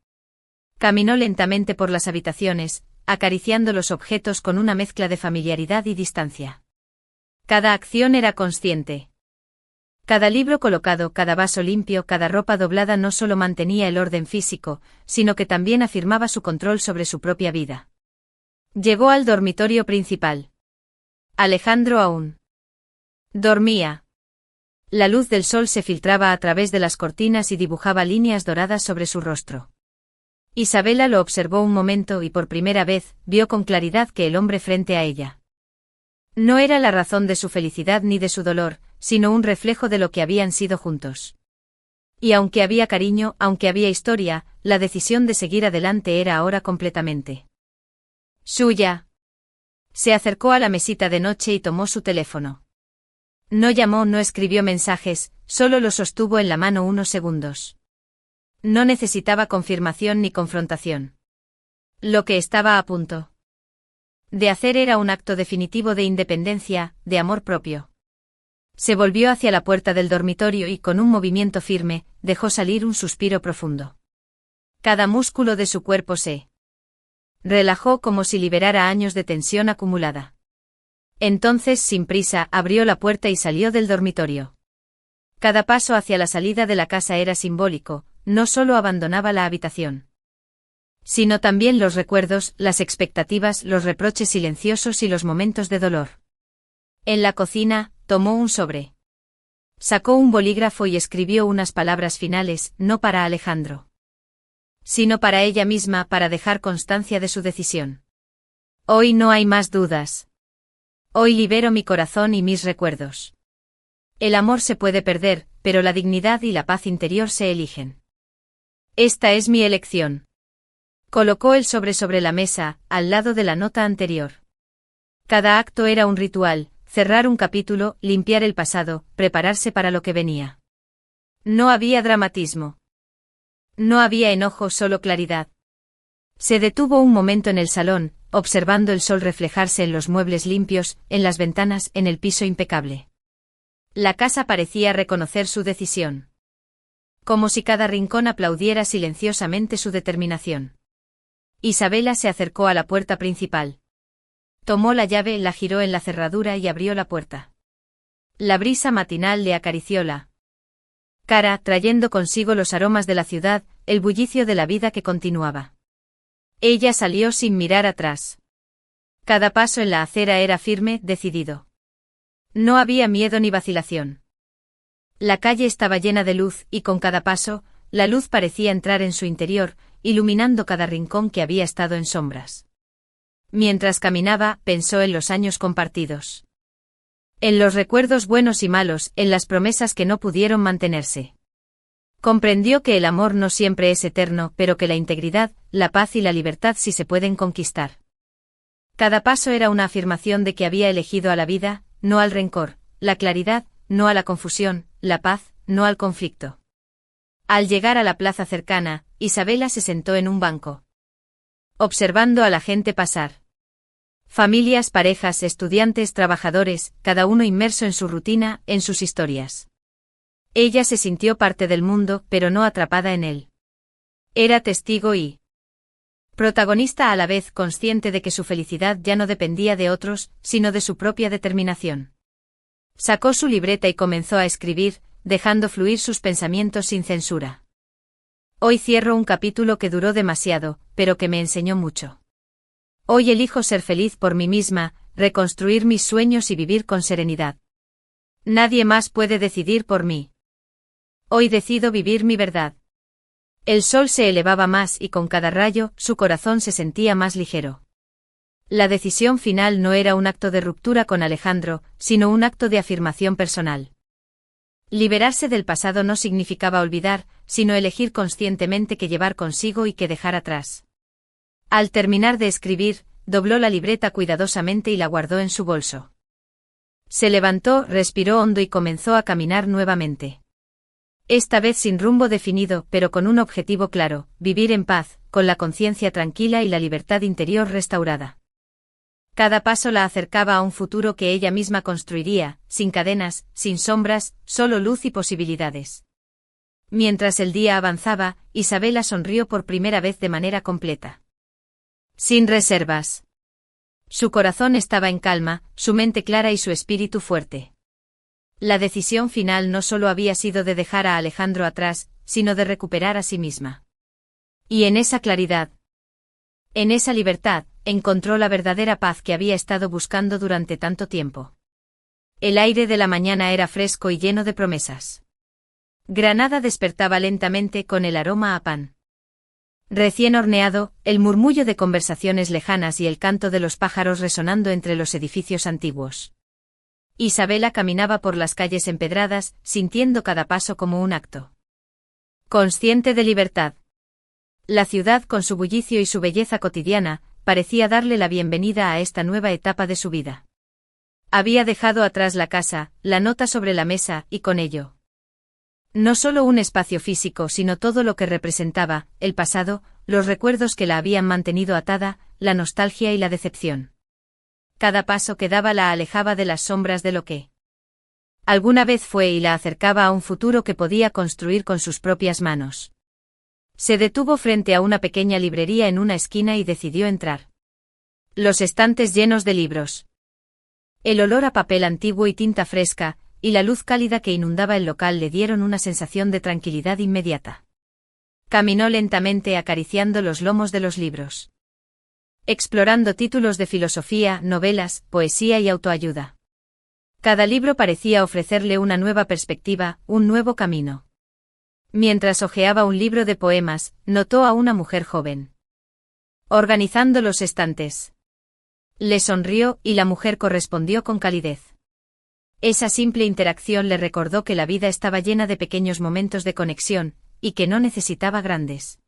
Caminó lentamente por las habitaciones, acariciando los objetos con una mezcla de familiaridad y distancia. Cada acción era consciente. Cada libro colocado, cada vaso limpio, cada ropa doblada no solo mantenía el orden físico, sino que también afirmaba su control sobre su propia vida. Llegó al dormitorio principal. Alejandro aún dormía. La luz del sol se filtraba a través de las cortinas y dibujaba líneas doradas sobre su rostro. Isabela lo observó un momento y por primera vez vio con claridad que el hombre frente a ella no era la razón de su felicidad ni de su dolor, sino un reflejo de lo que habían sido juntos. Y aunque había cariño, aunque había historia, la decisión de seguir adelante era ahora completamente suya. Se acercó a la mesita de noche y tomó su teléfono. No llamó, no escribió mensajes, solo lo sostuvo en la mano unos segundos. No necesitaba confirmación ni confrontación. Lo que estaba a punto de hacer era un acto definitivo de independencia, de amor propio. Se volvió hacia la puerta del dormitorio y con un movimiento firme, dejó salir un suspiro profundo. Cada músculo de su cuerpo se relajó como si liberara años de tensión acumulada. Entonces, sin prisa, abrió la puerta y salió del dormitorio. Cada paso hacia la salida de la casa era simbólico, no solo abandonaba la habitación, sino también los recuerdos, las expectativas, los reproches silenciosos y los momentos de dolor. En la cocina, tomó un sobre. Sacó un bolígrafo y escribió unas palabras finales, no para Alejandro, sino para ella misma, para dejar constancia de su decisión. Hoy no hay más dudas. Hoy libero mi corazón y mis recuerdos. El amor se puede perder, pero la dignidad y la paz interior se eligen. Esta es mi elección. Colocó el sobre la mesa, al lado de la nota anterior. Cada acto era un ritual, cerrar un capítulo, limpiar el pasado, prepararse para lo que venía. No había dramatismo. No había enojo, solo claridad. Se detuvo un momento en el salón, observando el sol reflejarse en los muebles limpios, en las ventanas, en el piso impecable. La casa parecía reconocer su decisión. Como si cada rincón aplaudiera silenciosamente su determinación. Isabela se acercó a la puerta principal. Tomó la llave, la giró en la cerradura y abrió la puerta. La brisa matinal le acarició la cara, trayendo consigo los aromas de la ciudad, el bullicio de la vida que continuaba. Ella salió sin mirar atrás. Cada paso en la acera era firme, decidido. No había miedo ni vacilación. La calle estaba llena de luz, y con cada paso, la luz parecía entrar en su interior, iluminando cada rincón que había estado en sombras. Mientras caminaba, pensó en los años compartidos. En los recuerdos buenos y malos, en las promesas que no pudieron mantenerse. Comprendió que el amor no siempre es eterno, pero que la integridad, la paz y la libertad sí se pueden conquistar. Cada paso era una afirmación de que había elegido a la vida, no al rencor, la claridad, no a la confusión, la paz, no al conflicto. Al llegar a la plaza cercana, Isabela se sentó en un banco, observando a la gente pasar. Familias, parejas, estudiantes, trabajadores, cada uno inmerso en su rutina, en sus historias. Ella se sintió parte del mundo, pero no atrapada en él. Era testigo y protagonista a la vez, consciente de que su felicidad ya no dependía de otros, sino de su propia determinación. Sacó su libreta y comenzó a escribir, dejando fluir sus pensamientos sin censura. Hoy cierro un capítulo que duró demasiado, pero que me enseñó mucho. Hoy elijo ser feliz por mí misma, reconstruir mis sueños y vivir con serenidad. Nadie más puede decidir por mí. Hoy decido vivir mi verdad. El sol se elevaba más y con cada rayo, su corazón se sentía más ligero. La decisión final no era un acto de ruptura con Alejandro, sino un acto de afirmación personal. Liberarse del pasado no significaba olvidar, sino elegir conscientemente qué llevar consigo y qué dejar atrás. Al terminar de escribir, dobló la libreta cuidadosamente y la guardó en su bolso. Se levantó, respiró hondo y comenzó a caminar nuevamente. Esta vez sin rumbo definido, pero con un objetivo claro: vivir en paz, con la conciencia tranquila y la libertad interior restaurada. Cada paso la acercaba a un futuro que ella misma construiría, sin cadenas, sin sombras, solo luz y posibilidades. Mientras el día avanzaba, Isabela sonrió por primera vez de manera completa. Sin reservas. Su corazón estaba en calma, su mente clara y su espíritu fuerte. La decisión final no solo había sido de dejar a Alejandro atrás, sino de recuperar a sí misma. Y en esa claridad, en esa libertad, encontró la verdadera paz que había estado buscando durante tanto tiempo. El aire de la mañana era fresco y lleno de promesas. Granada despertaba lentamente con el aroma a pan recién horneado, el murmullo de conversaciones lejanas y el canto de los pájaros resonando entre los edificios antiguos. Isabela caminaba por las calles empedradas, sintiendo cada paso como un acto consciente de libertad. La ciudad, con su bullicio y su belleza cotidiana, parecía darle la bienvenida a esta nueva etapa de su vida. Había dejado atrás la casa, la nota sobre la mesa, y con ello no solo un espacio físico, sino todo lo que representaba, el pasado, los recuerdos que la habían mantenido atada, la nostalgia y la decepción. Cada paso que daba la alejaba de las sombras de lo que alguna vez fue y la acercaba a un futuro que podía construir con sus propias manos. Se detuvo frente a una pequeña librería en una esquina y decidió entrar. Los estantes llenos de libros. El olor a papel antiguo y tinta fresca, y la luz cálida que inundaba el local le dieron una sensación de tranquilidad inmediata. Caminó lentamente acariciando los lomos de los libros. Explorando títulos de filosofía, novelas, poesía y autoayuda. Cada libro parecía ofrecerle una nueva perspectiva, un nuevo camino. Mientras hojeaba un libro de poemas, notó a una mujer joven organizando los estantes. Le sonrió y la mujer correspondió con calidez. Esa simple interacción le recordó que la vida estaba llena de pequeños momentos de conexión, y que no necesitaba grandes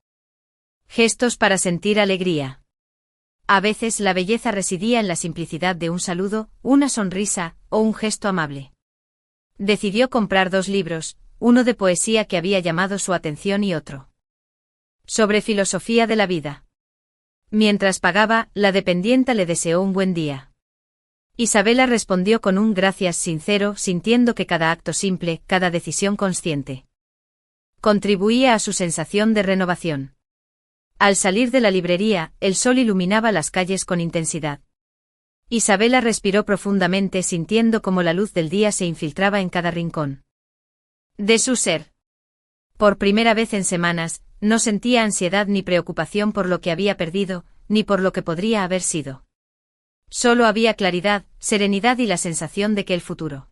gestos para sentir alegría. A veces la belleza residía en la simplicidad de un saludo, una sonrisa, o un gesto amable. Decidió comprar 2 libros, uno de poesía que había llamado su atención y otro sobre filosofía de la vida. Mientras pagaba, la dependienta le deseó un buen día. Isabela respondió con un gracias sincero, sintiendo que cada acto simple, cada decisión consciente, contribuía a su sensación de renovación. Al salir de la librería, el sol iluminaba las calles con intensidad. Isabela respiró profundamente, sintiendo cómo la luz del día se infiltraba en cada rincón de su ser. Por primera vez en semanas, no sentía ansiedad ni preocupación por lo que había perdido, ni por lo que podría haber sido. Solo había claridad, serenidad y la sensación de que el futuro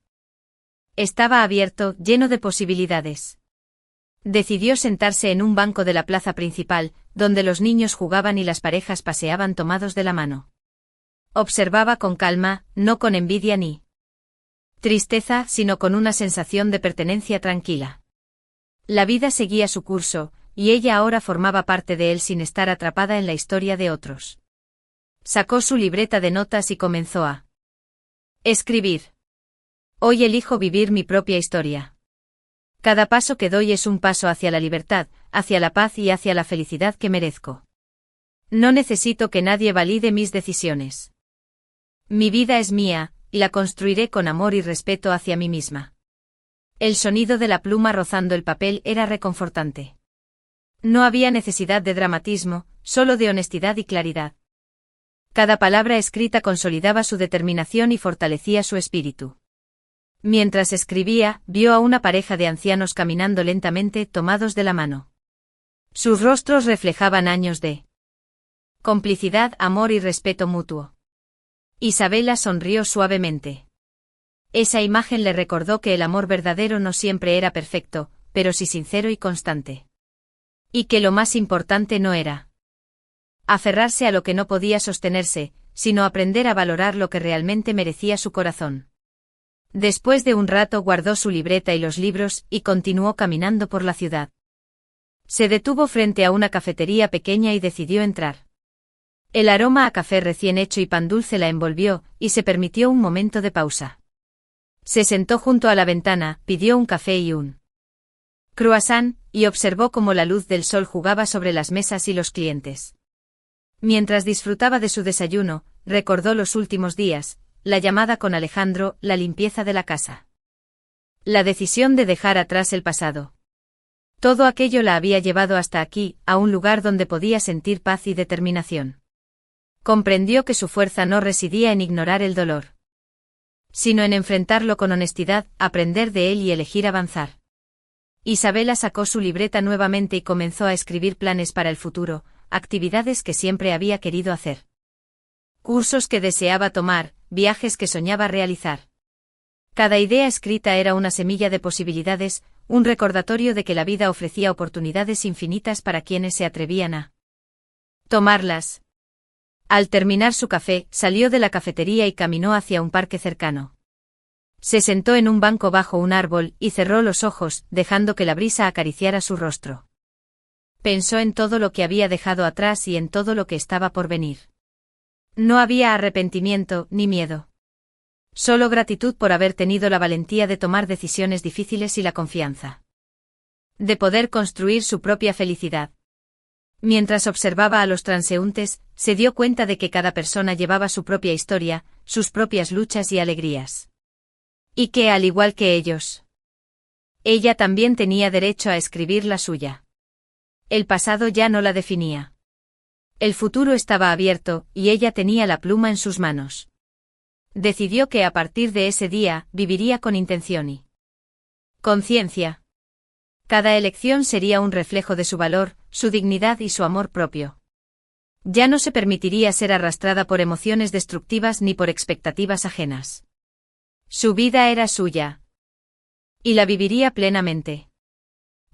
estaba abierto, lleno de posibilidades. Decidió sentarse en un banco de la plaza principal, donde los niños jugaban y las parejas paseaban tomados de la mano. Observaba con calma, no con envidia ni tristeza, sino con una sensación de pertenencia tranquila. La vida seguía su curso, y ella ahora formaba parte de él sin estar atrapada en la historia de otros. Sacó su libreta de notas y comenzó a escribir. Hoy elijo vivir mi propia historia. Cada paso que doy es un paso hacia la libertad, hacia la paz y hacia la felicidad que merezco. No necesito que nadie valide mis decisiones. Mi vida es mía, y la construiré con amor y respeto hacia mí misma. El sonido de la pluma rozando el papel era reconfortante. No había necesidad de dramatismo, solo de honestidad y claridad. Cada palabra escrita consolidaba su determinación y fortalecía su espíritu. Mientras escribía, vio a una pareja de ancianos caminando lentamente, tomados de la mano. Sus rostros reflejaban años de complicidad, amor y respeto mutuo. Isabela sonrió suavemente. Esa imagen le recordó que el amor verdadero no siempre era perfecto, pero sí sincero y constante. Y que lo más importante no era aferrarse a lo que no podía sostenerse, sino aprender a valorar lo que realmente merecía su corazón. Después de un rato guardó su libreta y los libros, y continuó caminando por la ciudad. Se detuvo frente a una cafetería pequeña y decidió entrar. El aroma a café recién hecho y pan dulce la envolvió, y se permitió un momento de pausa. Se sentó junto a la ventana, pidió un café y un croissant, y observó cómo la luz del sol jugaba sobre las mesas y los clientes. Mientras disfrutaba de su desayuno, recordó los últimos días, la llamada con Alejandro, la limpieza de la casa. La decisión de dejar atrás el pasado. Todo aquello la había llevado hasta aquí, a un lugar donde podía sentir paz y determinación. Comprendió que su fuerza no residía en ignorar el dolor, sino en enfrentarlo con honestidad, aprender de él y elegir avanzar. Isabela sacó su libreta nuevamente y comenzó a escribir planes para el futuro, actividades que siempre había querido hacer. Cursos que deseaba tomar, viajes que soñaba realizar. Cada idea escrita era una semilla de posibilidades, un recordatorio de que la vida ofrecía oportunidades infinitas para quienes se atrevían a tomarlas. Al terminar su café, salió de la cafetería y caminó hacia un parque cercano. Se sentó en un banco bajo un árbol y cerró los ojos, dejando que la brisa acariciara su rostro. Pensó en todo lo que había dejado atrás y en todo lo que estaba por venir. No había arrepentimiento ni miedo. Solo gratitud por haber tenido la valentía de tomar decisiones difíciles y la confianza de poder construir su propia felicidad. Mientras observaba a los transeúntes, se dio cuenta de que cada persona llevaba su propia historia, sus propias luchas y alegrías. Y que, al igual que ellos, ella también tenía derecho a escribir la suya. El pasado ya no la definía. El futuro estaba abierto, y ella tenía la pluma en sus manos. Decidió que a partir de ese día, viviría con intención y conciencia. Cada elección sería un reflejo de su valor, su dignidad y su amor propio. Ya no se permitiría ser arrastrada por emociones destructivas ni por expectativas ajenas. Su vida era suya. Y la viviría plenamente.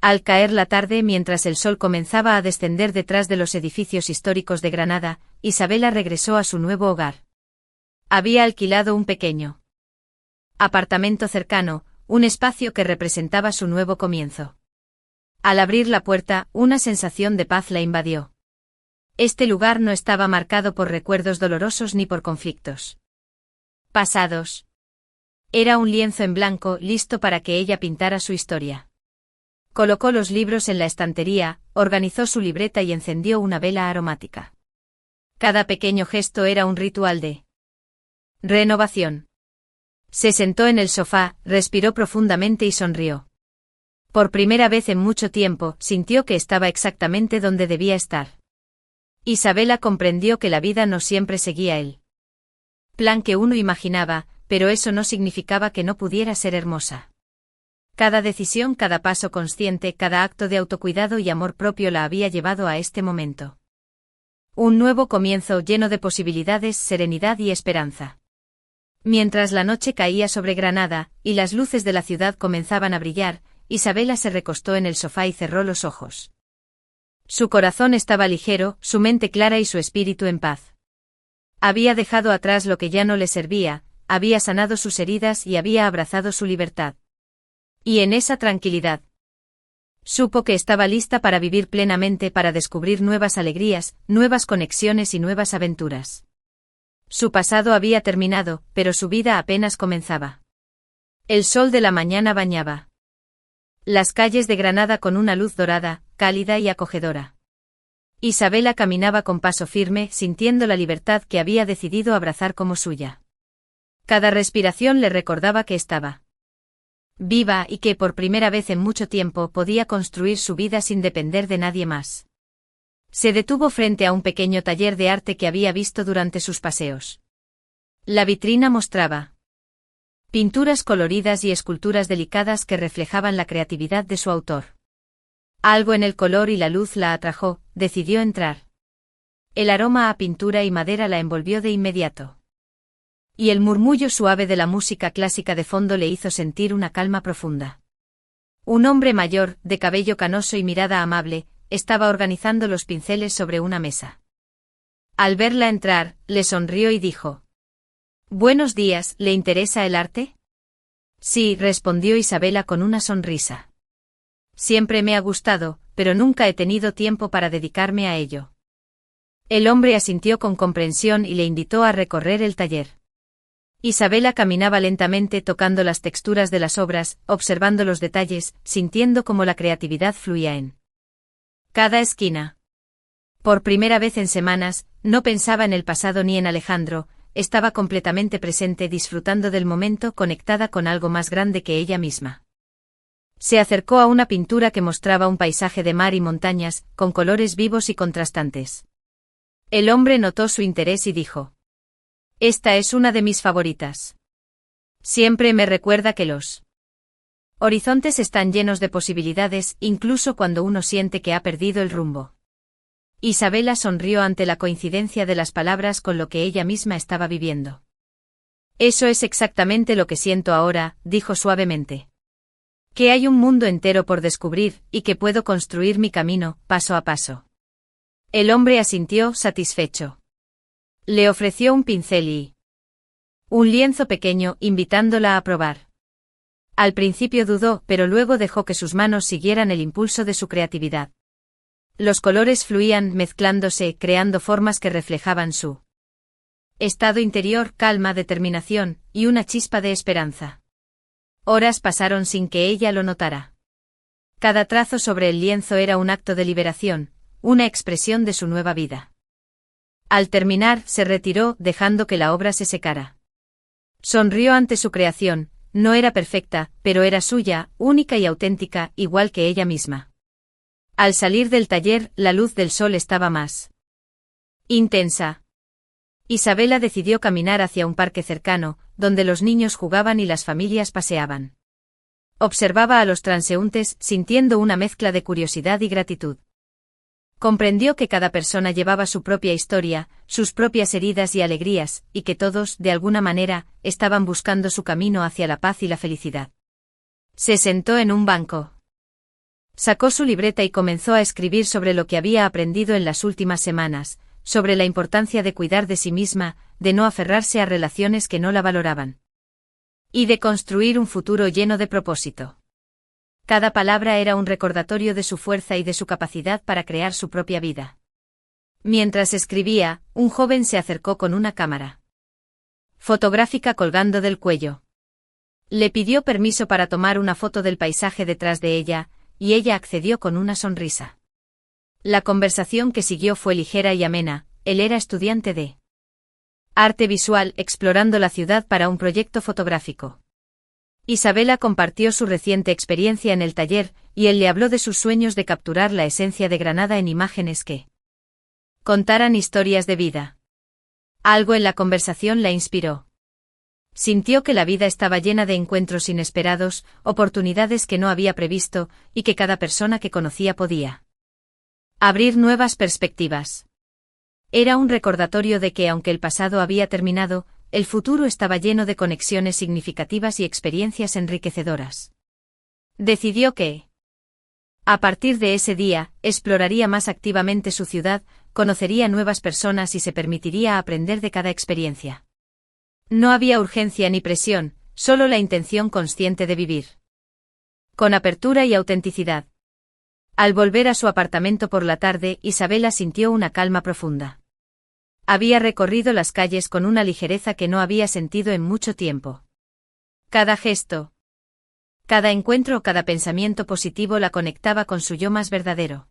Al caer la tarde, mientras el sol comenzaba a descender detrás de los edificios históricos de Granada, Isabela regresó a su nuevo hogar. Había alquilado un pequeño apartamento cercano, un espacio que representaba su nuevo comienzo. Al abrir la puerta, una sensación de paz la invadió. Este lugar no estaba marcado por recuerdos dolorosos ni por conflictos pasados. Era un lienzo en blanco, listo para que ella pintara su historia. Colocó los libros en la estantería, organizó su libreta y encendió una vela aromática. Cada pequeño gesto era un ritual de renovación. Se sentó en el sofá, respiró profundamente y sonrió. Por primera vez en mucho tiempo, sintió que estaba exactamente donde debía estar. Isabela comprendió que la vida no siempre seguía el plan que uno imaginaba, pero eso no significaba que no pudiera ser hermosa. Cada decisión, cada paso consciente, cada acto de autocuidado y amor propio la había llevado a este momento. Un nuevo comienzo lleno de posibilidades, serenidad y esperanza. Mientras la noche caía sobre Granada, y las luces de la ciudad comenzaban a brillar, Isabela se recostó en el sofá y cerró los ojos. Su corazón estaba ligero, su mente clara y su espíritu en paz. Había dejado atrás lo que ya no le servía, había sanado sus heridas y había abrazado su libertad. Y en esa tranquilidad, supo que estaba lista para vivir plenamente, para descubrir nuevas alegrías, nuevas conexiones y nuevas aventuras. Su pasado había terminado, pero su vida apenas comenzaba. El sol de la mañana bañaba las calles de Granada con una luz dorada, cálida y acogedora. Isabela caminaba con paso firme, sintiendo la libertad que había decidido abrazar como suya. Cada respiración le recordaba que estaba viva y que por primera vez en mucho tiempo podía construir su vida sin depender de nadie más. Se detuvo frente a un pequeño taller de arte que había visto durante sus paseos. La vitrina mostraba pinturas coloridas y esculturas delicadas que reflejaban la creatividad de su autor. Algo en el color y la luz la atrajo, decidió entrar. El aroma a pintura y madera la envolvió de inmediato. Y el murmullo suave de la música clásica de fondo le hizo sentir una calma profunda. Un hombre mayor, de cabello canoso y mirada amable, estaba organizando los pinceles sobre una mesa. Al verla entrar, le sonrió y dijo: «Buenos días, ¿le interesa el arte?» «Sí», respondió Isabela con una sonrisa. «Siempre me ha gustado, pero nunca he tenido tiempo para dedicarme a ello». El hombre asintió con comprensión y le invitó a recorrer el taller. Isabela caminaba lentamente tocando las texturas de las obras, observando los detalles, sintiendo cómo la creatividad fluía en cada esquina. Por primera vez en semanas, no pensaba en el pasado ni en Alejandro, estaba completamente presente, disfrutando del momento, conectada con algo más grande que ella misma. Se acercó a una pintura que mostraba un paisaje de mar y montañas, con colores vivos y contrastantes. El hombre notó su interés y dijo: «Esta es una de mis favoritas. Siempre me recuerda que los horizontes están llenos de posibilidades, incluso cuando uno siente que ha perdido el rumbo». Isabela sonrió ante la coincidencia de las palabras con lo que ella misma estaba viviendo. «Eso es exactamente lo que siento ahora», dijo suavemente. «Que hay un mundo entero por descubrir, y que puedo construir mi camino, paso a paso». El hombre asintió, satisfecho. Le ofreció un pincel y un lienzo pequeño, invitándola a probar. Al principio dudó, pero luego dejó que sus manos siguieran el impulso de su creatividad. Los colores fluían, mezclándose, creando formas que reflejaban su estado interior, calma, determinación, y una chispa de esperanza. Horas pasaron sin que ella lo notara. Cada trazo sobre el lienzo era un acto de liberación, una expresión de su nueva vida. Al terminar, se retiró, dejando que la obra se secara. Sonrió ante su creación, no era perfecta, pero era suya, única y auténtica, igual que ella misma. Al salir del taller, la luz del sol estaba más intensa. Isabela decidió caminar hacia un parque cercano, donde los niños jugaban y las familias paseaban. Observaba a los transeúntes, sintiendo una mezcla de curiosidad y gratitud. Comprendió que cada persona llevaba su propia historia, sus propias heridas y alegrías, y que todos, de alguna manera, estaban buscando su camino hacia la paz y la felicidad. Se sentó en un banco. Sacó su libreta y comenzó a escribir sobre lo que había aprendido en las últimas semanas, sobre la importancia de cuidar de sí misma, de no aferrarse a relaciones que no la valoraban. Y de construir un futuro lleno de propósito. Cada palabra era un recordatorio de su fuerza y de su capacidad para crear su propia vida. Mientras escribía, un joven se acercó con una cámara fotográfica colgando del cuello. Le pidió permiso para tomar una foto del paisaje detrás de ella, y ella accedió con una sonrisa. La conversación que siguió fue ligera y amena. Él era estudiante de arte visual, explorando la ciudad para un proyecto fotográfico. Isabela compartió su reciente experiencia en el taller, y él le habló de sus sueños de capturar la esencia de Granada en imágenes que contaran historias de vida. Algo en la conversación la inspiró. Sintió que la vida estaba llena de encuentros inesperados, oportunidades que no había previsto, y que cada persona que conocía podía abrir nuevas perspectivas. Era un recordatorio de que aunque el pasado había terminado, el futuro estaba lleno de conexiones significativas y experiencias enriquecedoras. Decidió que, a partir de ese día, exploraría más activamente su ciudad, conocería nuevas personas y se permitiría aprender de cada experiencia. No había urgencia ni presión, solo la intención consciente de vivir. Con apertura y autenticidad. Al volver a su apartamento por la tarde, Isabela sintió una calma profunda. Había recorrido las calles con una ligereza que no había sentido en mucho tiempo. Cada gesto, cada encuentro o cada pensamiento positivo la conectaba con su yo más verdadero.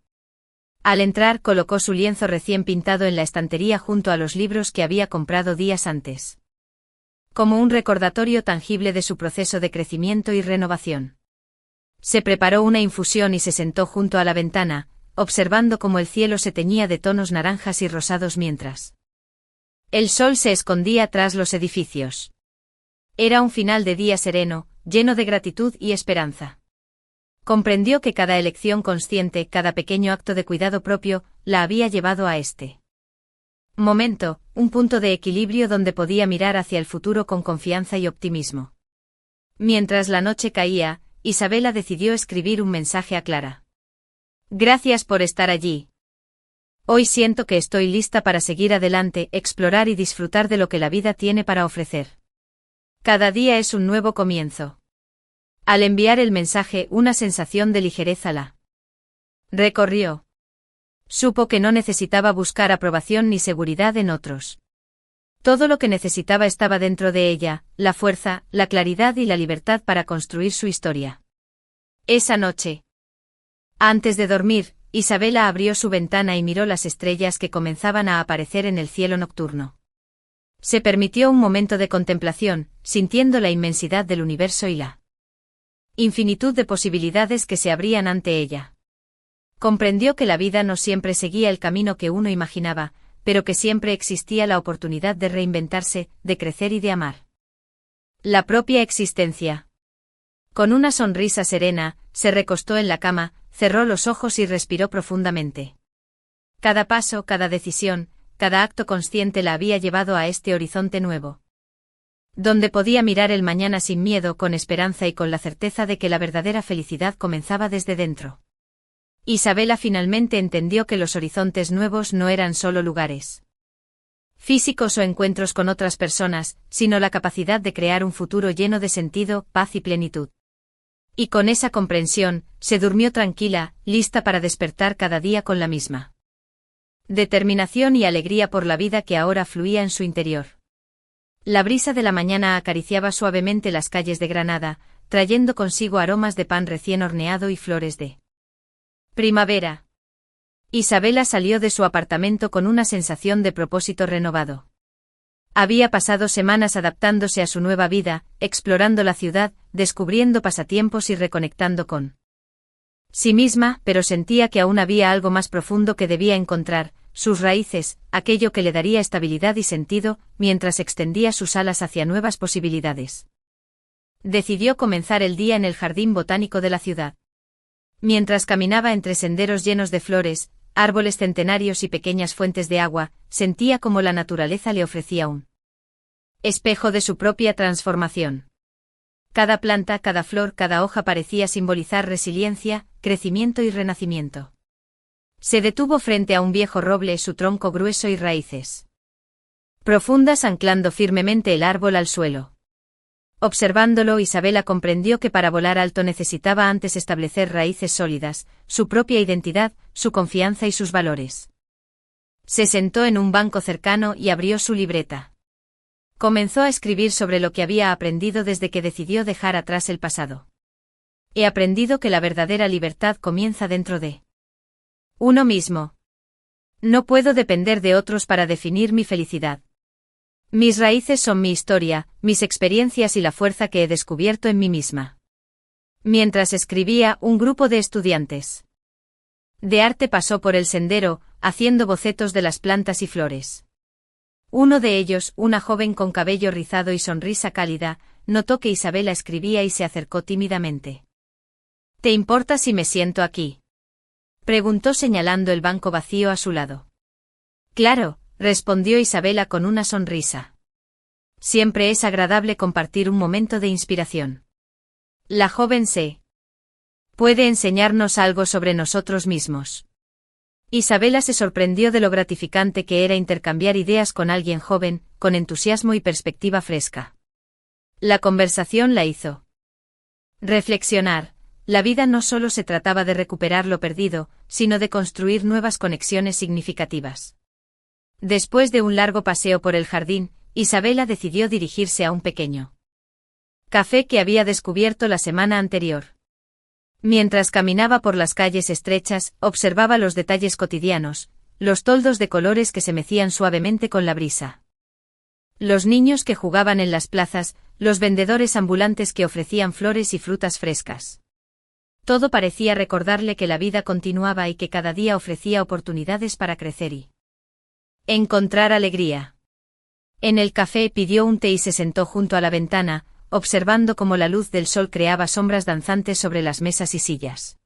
Al entrar, colocó su lienzo recién pintado en la estantería junto a los libros que había comprado días antes. Como un recordatorio tangible de su proceso de crecimiento y renovación. Se preparó una infusión y se sentó junto a la ventana, observando cómo el cielo se teñía de tonos naranjas y rosados mientras el sol se escondía tras los edificios. Era un final de día sereno, lleno de gratitud y esperanza. Comprendió que cada elección consciente, cada pequeño acto de cuidado propio, la había llevado a este momento, un punto de equilibrio donde podía mirar hacia el futuro con confianza y optimismo. Mientras la noche caía, Isabela decidió escribir un mensaje a Clara. Gracias por estar allí. Hoy siento que estoy lista para seguir adelante, explorar y disfrutar de lo que la vida tiene para ofrecer. Cada día es un nuevo comienzo. Al enviar el mensaje, una sensación de ligereza la recorrió. Supo que no necesitaba buscar aprobación ni seguridad en otros. Todo lo que necesitaba estaba dentro de ella, la fuerza, la claridad y la libertad para construir su historia. Esa noche, antes de dormir, Isabela abrió su ventana y miró las estrellas que comenzaban a aparecer en el cielo nocturno. Se permitió un momento de contemplación, sintiendo la inmensidad del universo y la infinitud de posibilidades que se abrían ante ella. Comprendió que la vida no siempre seguía el camino que uno imaginaba, pero que siempre existía la oportunidad de reinventarse, de crecer y de amar la propia existencia. Con una sonrisa serena, se recostó en la cama, cerró los ojos y respiró profundamente. Cada paso, cada decisión, cada acto consciente la había llevado a este horizonte nuevo, donde podía mirar el mañana sin miedo, con esperanza y con la certeza de que la verdadera felicidad comenzaba desde dentro. Isabela finalmente entendió que los horizontes nuevos no eran solo lugares físicos o encuentros con otras personas, sino la capacidad de crear un futuro lleno de sentido, paz y plenitud. Y con esa comprensión, se durmió tranquila, lista para despertar cada día con la misma determinación y alegría por la vida que ahora fluía en su interior. La brisa de la mañana acariciaba suavemente las calles de Granada, trayendo consigo aromas de pan recién horneado y flores de primavera. Isabela salió de su apartamento con una sensación de propósito renovado. Había pasado semanas adaptándose a su nueva vida, explorando la ciudad, descubriendo pasatiempos y reconectando con sí misma, pero sentía que aún había algo más profundo que debía encontrar, sus raíces, aquello que le daría estabilidad y sentido, mientras extendía sus alas hacia nuevas posibilidades. Decidió comenzar el día en el jardín botánico de la ciudad. Mientras caminaba entre senderos llenos de flores, árboles centenarios y pequeñas fuentes de agua, sentía como la naturaleza le ofrecía un espejo de su propia transformación. Cada planta, cada flor, cada hoja parecía simbolizar resiliencia, crecimiento y renacimiento. Se detuvo frente a un viejo roble, su tronco grueso y raíces profundas anclando firmemente el árbol al suelo. Observándolo, Isabela comprendió que para volar alto necesitaba antes establecer raíces sólidas, su propia identidad, su confianza y sus valores. Se sentó en un banco cercano y abrió su libreta. Comenzó a escribir sobre lo que había aprendido desde que decidió dejar atrás el pasado. He aprendido que la verdadera libertad comienza dentro de uno mismo. No puedo depender de otros para definir mi felicidad. Mis raíces son mi historia, mis experiencias y la fuerza que he descubierto en mí misma. Mientras escribía, un grupo de estudiantes de arte pasó por el sendero, haciendo bocetos de las plantas y flores. Uno de ellos, una joven con cabello rizado y sonrisa cálida, notó que Isabela escribía y se acercó tímidamente. ¿Te importa si me siento aquí?, preguntó señalando el banco vacío a su lado. Claro, respondió Isabela con una sonrisa. Siempre es agradable compartir un momento de inspiración. La joven puede enseñarnos algo sobre nosotros mismos. Isabela se sorprendió de lo gratificante que era intercambiar ideas con alguien joven, con entusiasmo y perspectiva fresca. La conversación la hizo reflexionar. La vida no solo se trataba de recuperar lo perdido, sino de construir nuevas conexiones significativas. Después de un largo paseo por el jardín, Isabela decidió dirigirse a un pequeño café que había descubierto la semana anterior. Mientras caminaba por las calles estrechas, observaba los detalles cotidianos, los toldos de colores que se mecían suavemente con la brisa. Los niños que jugaban en las plazas, los vendedores ambulantes que ofrecían flores y frutas frescas. Todo parecía recordarle que la vida continuaba y que cada día ofrecía oportunidades para crecer y encontrar alegría. En el café pidió un té y se sentó junto a la ventana, observando cómo la luz del sol creaba sombras danzantes sobre las mesas y sillas.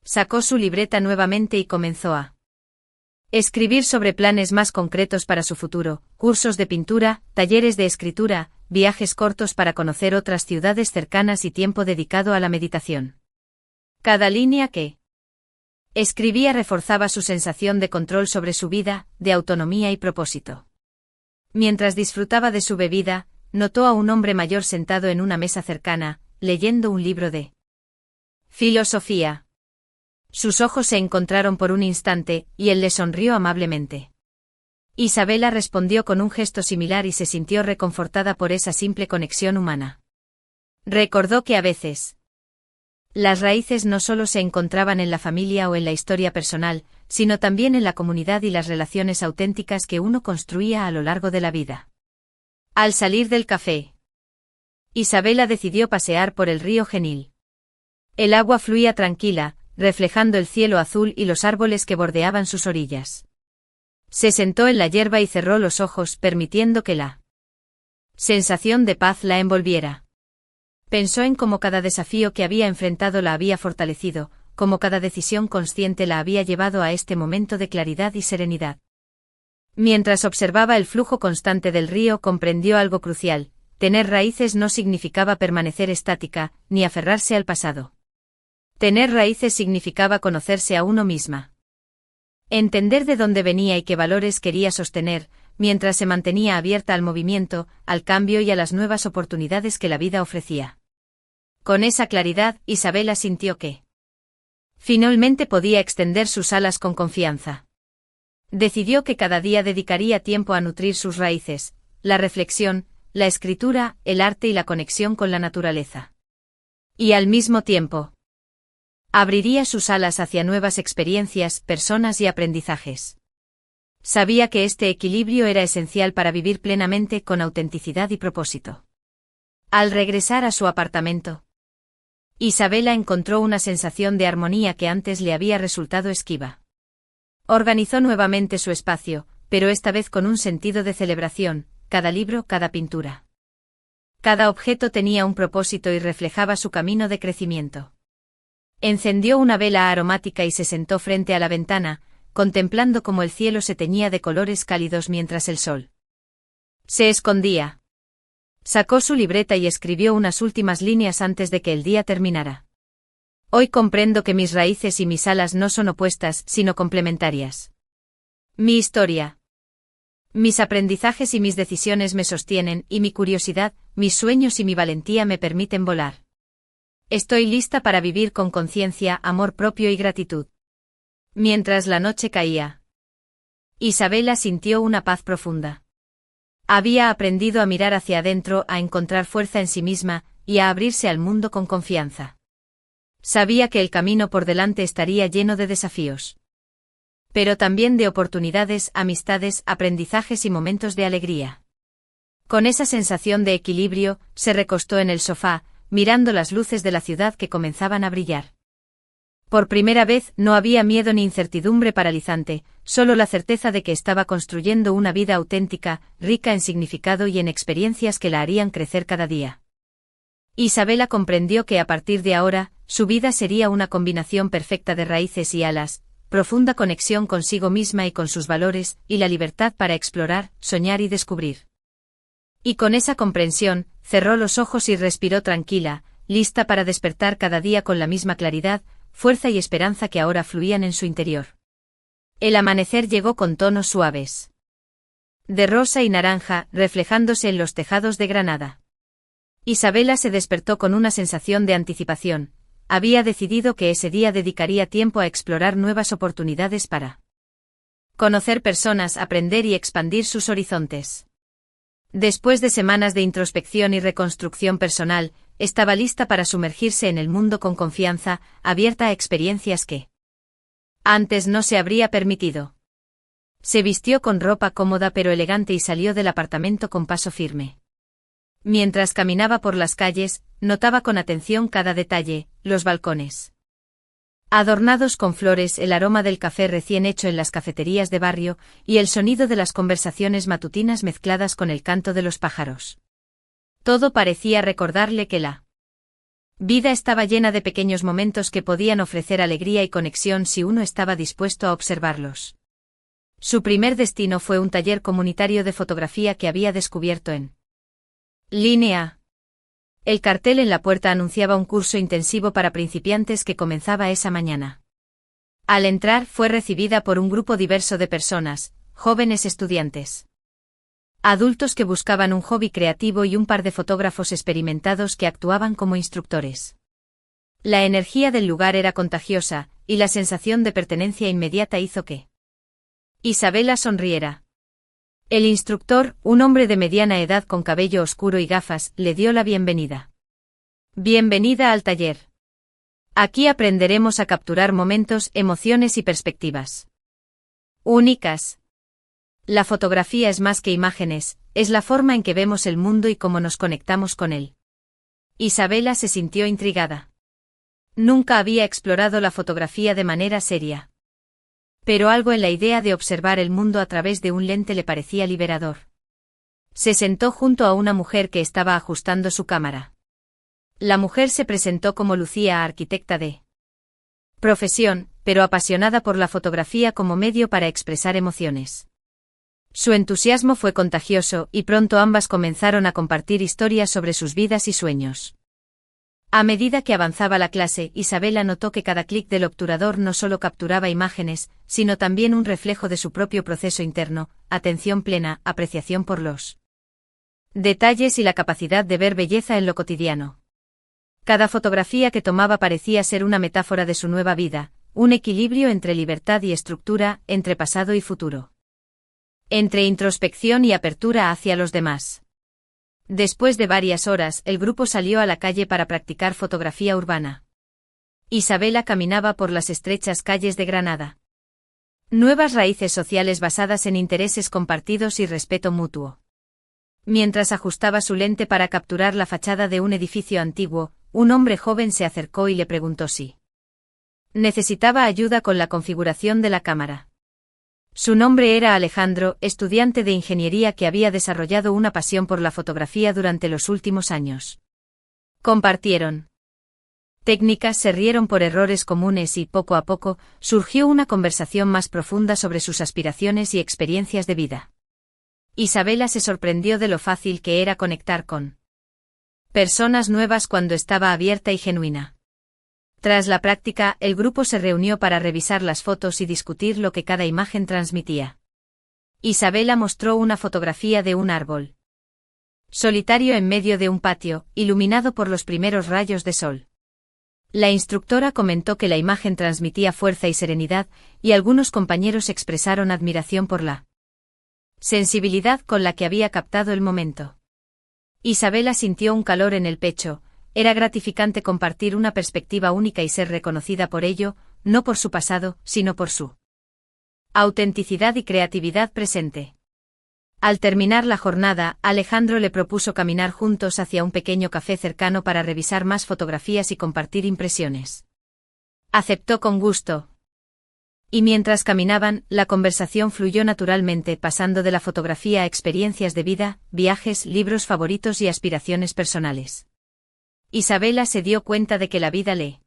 Sacó su libreta nuevamente y comenzó a escribir sobre planes más concretos para su futuro, cursos de pintura, talleres de escritura, viajes cortos para conocer otras ciudades cercanas y tiempo dedicado a la meditación. Cada línea que escribía reforzaba su sensación de control sobre su vida, de autonomía y propósito. Mientras disfrutaba de su bebida, notó a un hombre mayor sentado en una mesa cercana, leyendo un libro de filosofía. Sus ojos se encontraron por un instante, y él le sonrió amablemente. Isabela respondió con un gesto similar y se sintió reconfortada por esa simple conexión humana. Recordó que a veces las raíces no solo se encontraban en la familia o en la historia personal, sino también en la comunidad y las relaciones auténticas que uno construía a lo largo de la vida. Al salir del café, Isabela decidió pasear por el río Genil. El agua fluía tranquila, reflejando el cielo azul y los árboles que bordeaban sus orillas. Se sentó en la hierba y cerró los ojos, permitiendo que la sensación de paz la envolviera. Pensó en cómo cada desafío que había enfrentado la había fortalecido, cómo cada decisión consciente la había llevado a este momento de claridad y serenidad. Mientras observaba el flujo constante del río, comprendió algo crucial: tener raíces no significaba permanecer estática, ni aferrarse al pasado. Tener raíces significaba conocerse a uno misma. Entender de dónde venía y qué valores quería sostener, mientras se mantenía abierta al movimiento, al cambio y a las nuevas oportunidades que la vida ofrecía. Con esa claridad, Isabela sintió que finalmente podía extender sus alas con confianza. Decidió que cada día dedicaría tiempo a nutrir sus raíces, la reflexión, la escritura, el arte y la conexión con la naturaleza. Y al mismo tiempo, abriría sus alas hacia nuevas experiencias, personas y aprendizajes. Sabía que este equilibrio era esencial para vivir plenamente con autenticidad y propósito. Al regresar a su apartamento, Isabela encontró una sensación de armonía que antes le había resultado esquiva. Organizó nuevamente su espacio, pero esta vez con un sentido de celebración, cada libro, cada pintura. Cada objeto tenía un propósito y reflejaba su camino de crecimiento. Encendió una vela aromática y se sentó frente a la ventana, contemplando cómo el cielo se teñía de colores cálidos mientras el sol se escondía. Sacó su libreta y escribió unas últimas líneas antes de que el día terminara. Hoy comprendo que mis raíces y mis alas no son opuestas, sino complementarias. Mi historia, mis aprendizajes y mis decisiones me sostienen, y mi curiosidad, mis sueños y mi valentía me permiten volar. Estoy lista para vivir con conciencia, amor propio y gratitud. Mientras la noche caía, Isabela sintió una paz profunda. Había aprendido a mirar hacia adentro, a encontrar fuerza en sí misma, y a abrirse al mundo con confianza. Sabía que el camino por delante estaría lleno de desafíos. Pero también de oportunidades, amistades, aprendizajes y momentos de alegría. Con esa sensación de equilibrio, se recostó en el sofá, mirando las luces de la ciudad que comenzaban a brillar. Por primera vez, no había miedo ni incertidumbre paralizante, solo la certeza de que estaba construyendo una vida auténtica, rica en significado y en experiencias que la harían crecer cada día. Isabela comprendió que a partir de ahora, su vida sería una combinación perfecta de raíces y alas, profunda conexión consigo misma y con sus valores, y la libertad para explorar, soñar y descubrir. Y con esa comprensión, cerró los ojos y respiró tranquila, lista para despertar cada día con la misma claridad, fuerza y esperanza que ahora fluían en su interior. El amanecer llegó con tonos suaves de rosa y naranja, reflejándose en los tejados de Granada. Isabela se despertó con una sensación de anticipación. Había decidido que ese día dedicaría tiempo a explorar nuevas oportunidades para conocer personas, aprender y expandir sus horizontes. Después de semanas de introspección y reconstrucción personal, estaba lista para sumergirse en el mundo con confianza, abierta a experiencias que antes no se habría permitido. Se vistió con ropa cómoda pero elegante y salió del apartamento con paso firme. Mientras caminaba por las calles, notaba con atención cada detalle, los balcones adornados con flores, el aroma del café recién hecho en las cafeterías de barrio, y el sonido de las conversaciones matutinas mezcladas con el canto de los pájaros. Todo parecía recordarle que la vida estaba llena de pequeños momentos que podían ofrecer alegría y conexión si uno estaba dispuesto a observarlos. Su primer destino fue un taller comunitario de fotografía que había descubierto en línea. El cartel en la puerta anunciaba un curso intensivo para principiantes que comenzaba esa mañana. Al entrar, fue recibida por un grupo diverso de personas, jóvenes estudiantes, adultos que buscaban un hobby creativo y un par de fotógrafos experimentados que actuaban como instructores. La energía del lugar era contagiosa, y la sensación de pertenencia inmediata hizo que Isabela sonriera. El instructor, un hombre de mediana edad con cabello oscuro y gafas, le dio la bienvenida. Bienvenida al taller. Aquí aprenderemos a capturar momentos, emociones y perspectivas únicas. La fotografía es más que imágenes, es la forma en que vemos el mundo y cómo nos conectamos con él. Isabela se sintió intrigada. Nunca había explorado la fotografía de manera seria. Pero algo en la idea de observar el mundo a través de un lente le parecía liberador. Se sentó junto a una mujer que estaba ajustando su cámara. La mujer se presentó como Lucía, arquitecta de profesión, pero apasionada por la fotografía como medio para expresar emociones. Su entusiasmo fue contagioso, y pronto ambas comenzaron a compartir historias sobre sus vidas y sueños. A medida que avanzaba la clase, Isabela notó que cada clic del obturador no solo capturaba imágenes, sino también un reflejo de su propio proceso interno, atención plena, apreciación por los detalles y la capacidad de ver belleza en lo cotidiano. Cada fotografía que tomaba parecía ser una metáfora de su nueva vida, un equilibrio entre libertad y estructura, entre pasado y futuro, entre introspección y apertura hacia los demás. Después de varias horas, el grupo salió a la calle para practicar fotografía urbana. Isabela caminaba por las estrechas calles de Granada. Nuevas raíces sociales basadas en intereses compartidos y respeto mutuo. Mientras ajustaba su lente para capturar la fachada de un edificio antiguo, un hombre joven se acercó y le preguntó si necesitaba ayuda con la configuración de la cámara. Su nombre era Alejandro, estudiante de ingeniería que había desarrollado una pasión por la fotografía durante los últimos años. Compartieron técnicas, se rieron por errores comunes y, poco a poco, surgió una conversación más profunda sobre sus aspiraciones y experiencias de vida. Isabela se sorprendió de lo fácil que era conectar con personas nuevas cuando estaba abierta y genuina. Tras la práctica, el grupo se reunió para revisar las fotos y discutir lo que cada imagen transmitía. Isabela mostró una fotografía de un árbol solitario en medio de un patio, iluminado por los primeros rayos de sol. La instructora comentó que la imagen transmitía fuerza y serenidad, y algunos compañeros expresaron admiración por la sensibilidad con la que había captado el momento. Isabela sintió un calor en el pecho. Era gratificante compartir una perspectiva única y ser reconocida por ello, no por su pasado, sino por su autenticidad y creatividad presente. Al terminar la jornada, Alejandro le propuso caminar juntos hacia un pequeño café cercano para revisar más fotografías y compartir impresiones. Aceptó con gusto. Y mientras caminaban, la conversación fluyó naturalmente, pasando de la fotografía a experiencias de vida, viajes, libros favoritos y aspiraciones personales. Isabela se dio cuenta de que la vida le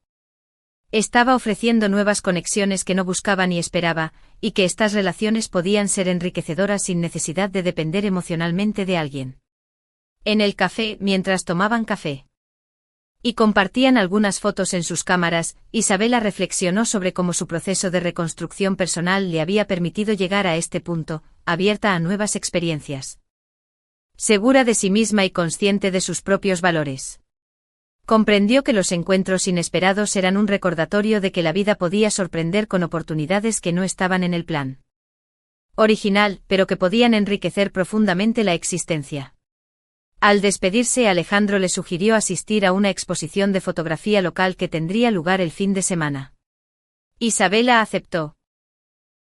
estaba ofreciendo nuevas conexiones que no buscaba ni esperaba, y que estas relaciones podían ser enriquecedoras sin necesidad de depender emocionalmente de alguien. En el café, mientras tomaban café y compartían algunas fotos en sus cámaras, Isabela reflexionó sobre cómo su proceso de reconstrucción personal le había permitido llegar a este punto, abierta a nuevas experiencias. Segura de sí misma y consciente de sus propios valores. Comprendió que los encuentros inesperados eran un recordatorio de que la vida podía sorprender con oportunidades que no estaban en el plan original, pero que podían enriquecer profundamente la existencia. Al despedirse, Alejandro le sugirió asistir a una exposición de fotografía local que tendría lugar el fin de semana. Isabela aceptó,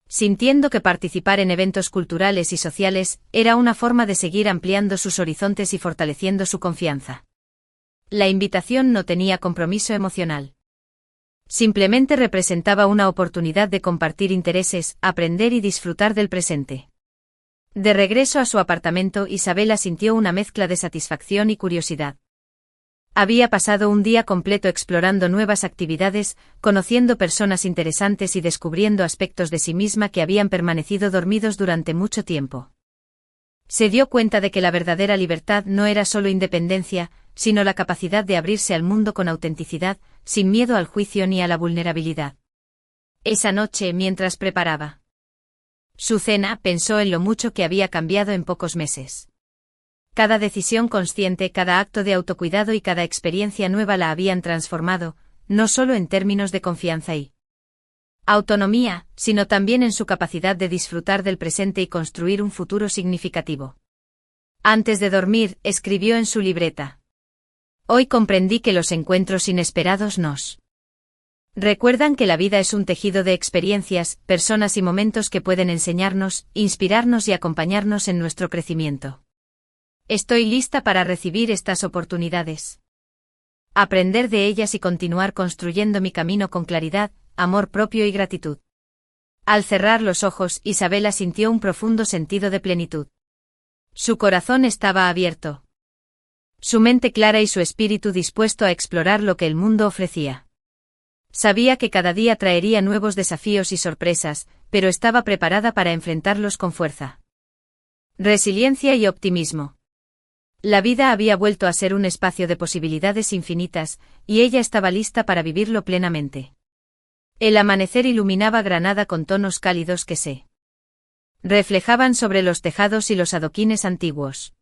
sintiendo que participar en eventos culturales y sociales era una forma de seguir ampliando sus horizontes y fortaleciendo su confianza. La invitación no tenía compromiso emocional. Simplemente representaba una oportunidad de compartir intereses, aprender y disfrutar del presente. De regreso a su apartamento, Isabela sintió una mezcla de satisfacción y curiosidad. Había pasado un día completo explorando nuevas actividades, conociendo personas interesantes y descubriendo aspectos de sí misma que habían permanecido dormidos durante mucho tiempo. Se dio cuenta de que la verdadera libertad no era solo independencia, sino la capacidad de abrirse al mundo con autenticidad, sin miedo al juicio ni a la vulnerabilidad. Esa noche, mientras preparaba su cena, pensó en lo mucho que había cambiado en pocos meses. Cada decisión consciente, cada acto de autocuidado y cada experiencia nueva la habían transformado, no solo en términos de confianza y autonomía, sino también en su capacidad de disfrutar del presente y construir un futuro significativo. Antes de dormir, escribió en su libreta: hoy comprendí que los encuentros inesperados nos recuerdan que la vida es un tejido de experiencias, personas y momentos que pueden enseñarnos, inspirarnos y acompañarnos en nuestro crecimiento. Estoy lista para recibir estas oportunidades, aprender de ellas y continuar construyendo mi camino con claridad, amor propio y gratitud. Al cerrar los ojos, Isabela sintió un profundo sentido de plenitud. Su corazón estaba abierto, su mente clara y su espíritu dispuesto a explorar lo que el mundo ofrecía. Sabía que cada día traería nuevos desafíos y sorpresas, pero estaba preparada para enfrentarlos con fuerza, resiliencia y optimismo. La vida había vuelto a ser un espacio de posibilidades infinitas, y ella estaba lista para vivirlo plenamente. El amanecer iluminaba Granada con tonos cálidos que se reflejaban sobre los tejados y los adoquines antiguos.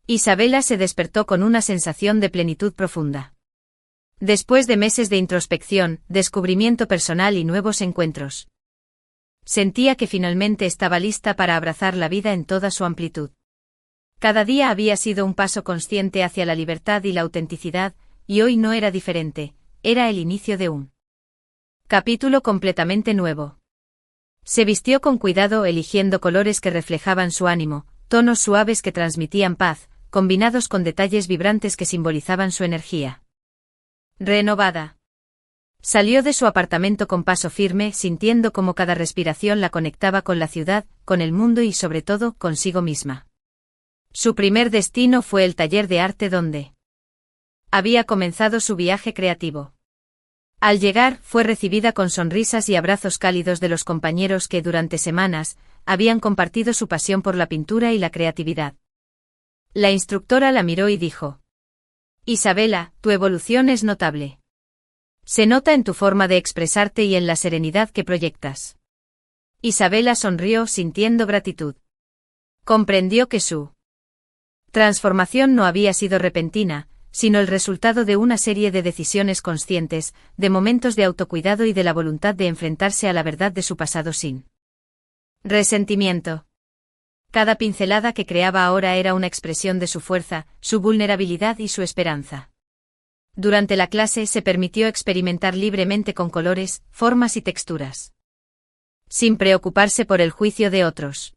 Isabela se despertó con una sensación de plenitud profunda. Después de meses de introspección, descubrimiento personal y nuevos encuentros, sentía que finalmente estaba lista para abrazar la vida en toda su amplitud. Cada día había sido un paso consciente hacia la libertad y la autenticidad, y hoy no era diferente, era el inicio de un capítulo completamente nuevo. Se vistió con cuidado, eligiendo colores que reflejaban su ánimo, tonos suaves que transmitían paz, combinados con detalles vibrantes que simbolizaban su energía. renovada. Salió de su apartamento con paso firme, sintiendo cómo cada respiración la conectaba con la ciudad, con el mundo y sobre todo, consigo misma. Su primer destino fue el taller de arte donde había comenzado su viaje creativo. Al llegar, fue recibida con sonrisas y abrazos cálidos de los compañeros que durante semanas habían compartido su pasión por la pintura y la creatividad. La instructora la miró y dijo: Isabela, tu evolución es notable. Se nota en tu forma de expresarte y en la serenidad que proyectas. Isabela sonrió sintiendo gratitud. Comprendió que su transformación no había sido repentina, sino el resultado de una serie de decisiones conscientes, de momentos de autocuidado y de la voluntad de enfrentarse a la verdad de su pasado sin resentimiento. Cada pincelada que creaba ahora era una expresión de su fuerza, su vulnerabilidad y su esperanza. Durante la clase se permitió experimentar libremente con colores, formas y texturas, sin preocuparse por el juicio de otros.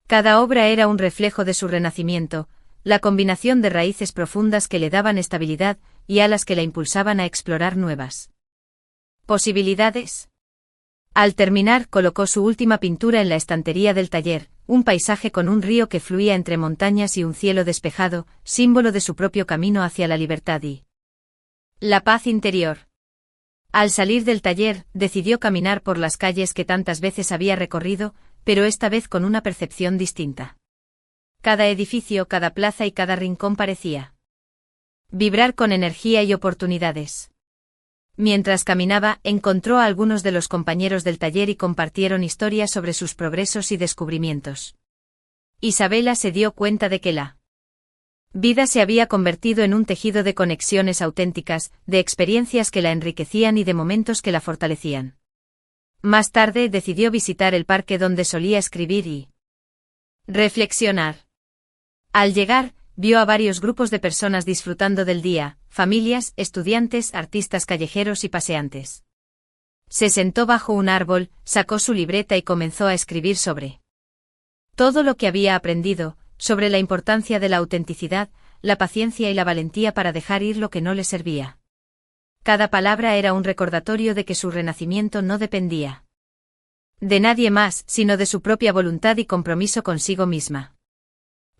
Cada obra era un reflejo de su renacimiento, la combinación de raíces profundas que le daban estabilidad y alas que la impulsaban a explorar nuevas posibilidades. Al terminar, colocó su última pintura en la estantería del taller, un paisaje con un río que fluía entre montañas y un cielo despejado, símbolo de su propio camino hacia la libertad y la paz interior. Al salir del taller, decidió caminar por las calles que tantas veces había recorrido, pero esta vez con una percepción distinta. Cada edificio, cada plaza y cada rincón parecía vibrar con energía y oportunidades. Mientras caminaba, encontró a algunos de los compañeros del taller y compartieron historias sobre sus progresos y descubrimientos. Isabela se dio cuenta de que la vida se había convertido en un tejido de conexiones auténticas, de experiencias que la enriquecían y de momentos que la fortalecían. Más tarde decidió visitar el parque donde solía escribir y reflexionar. Al llegar, vio a varios grupos de personas disfrutando del día, familias, estudiantes, artistas callejeros y paseantes. Se sentó bajo un árbol, sacó su libreta y comenzó a escribir sobre todo lo que había aprendido, sobre la importancia de la autenticidad, la paciencia y la valentía para dejar ir lo que no le servía. Cada palabra era un recordatorio de que su renacimiento no dependía de nadie más, sino de su propia voluntad y compromiso consigo misma.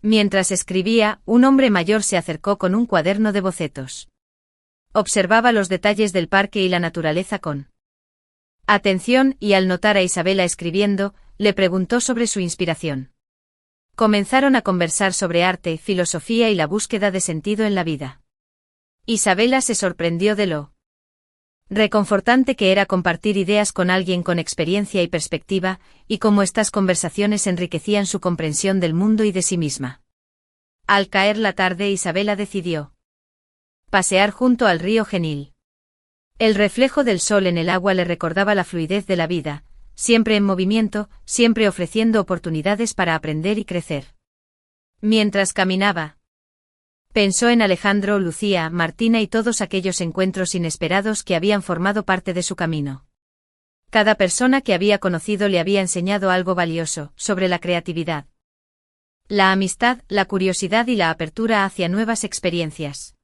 Mientras escribía, un hombre mayor se acercó con un cuaderno de bocetos. Observaba los detalles del parque y la naturaleza con atención y al notar a Isabela escribiendo, le preguntó sobre su inspiración. Comenzaron a conversar sobre arte, filosofía y la búsqueda de sentido en la vida. Isabela se sorprendió de lo reconfortante que era compartir ideas con alguien con experiencia y perspectiva, y cómo estas conversaciones enriquecían su comprensión del mundo y de sí misma. Al caer la tarde, Isabela decidió pasear junto al río Genil. El reflejo del sol en el agua le recordaba la fluidez de la vida, siempre en movimiento, siempre ofreciendo oportunidades para aprender y crecer. Mientras caminaba, pensó en Alejandro, Lucía, Martina y todos aquellos encuentros inesperados que habían formado parte de su camino. Cada persona que había conocido le había enseñado algo valioso, sobre la creatividad, la amistad, la curiosidad y la apertura hacia nuevas experiencias.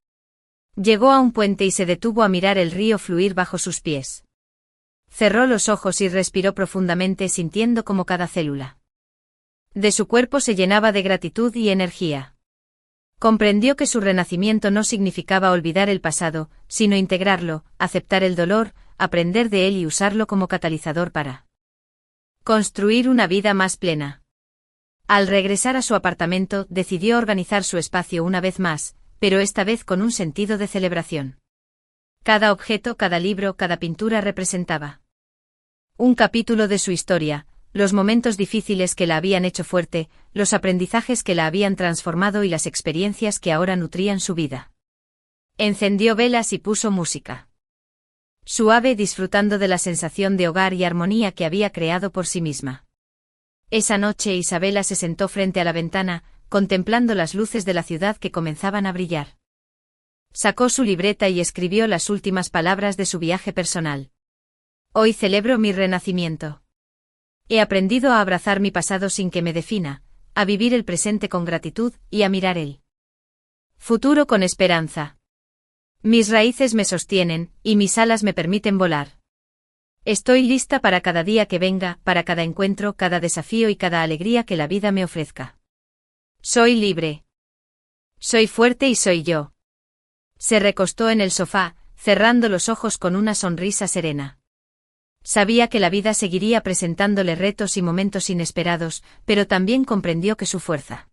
Llegó a un puente y se detuvo a mirar el río fluir bajo sus pies. Cerró los ojos y respiró profundamente, sintiendo como cada célula de su cuerpo se llenaba de gratitud y energía. Comprendió que su renacimiento no significaba olvidar el pasado, sino integrarlo, aceptar el dolor, aprender de él y usarlo como catalizador para construir una vida más plena. Al regresar a su apartamento, decidió organizar su espacio una vez más, pero esta vez con un sentido de celebración. Cada objeto, cada libro, cada pintura representaba un capítulo de su historia, los momentos difíciles que la habían hecho fuerte, los aprendizajes que la habían transformado y las experiencias que ahora nutrían su vida. Encendió velas y puso música suave, disfrutando de la sensación de hogar y armonía que había creado por sí misma. Esa noche Isabela se sentó frente a la ventana, contemplando las luces de la ciudad que comenzaban a brillar. Sacó su libreta y escribió las últimas palabras de su viaje personal. Hoy celebro mi renacimiento. He aprendido a abrazar mi pasado sin que me defina, a vivir el presente con gratitud y a mirar el futuro con esperanza. Mis raíces me sostienen, y mis alas me permiten volar. Estoy lista para cada día que venga, para cada encuentro, cada desafío y cada alegría que la vida me ofrezca. Soy libre. Soy fuerte y soy yo. Se recostó en el sofá, cerrando los ojos con una sonrisa serena. Sabía que la vida seguiría presentándole retos y momentos inesperados, pero también comprendió que su fuerza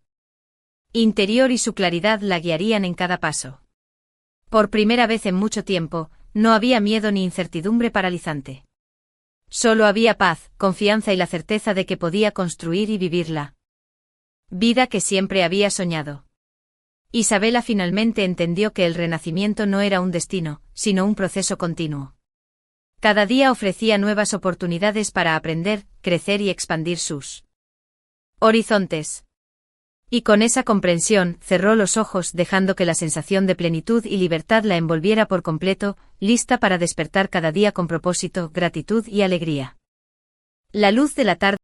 interior y su claridad la guiarían en cada paso. Por primera vez en mucho tiempo, no había miedo ni incertidumbre paralizante. Solo había paz, confianza y la certeza de que podía construir y vivir la vida que siempre había soñado. Isabela finalmente entendió que el renacimiento no era un destino, sino un proceso continuo. Cada día ofrecía nuevas oportunidades para aprender, crecer y expandir sus horizontes. Y con esa comprensión, cerró los ojos dejando que la sensación de plenitud y libertad la envolviera por completo, lista para despertar cada día con propósito, gratitud y alegría. La luz de la tarde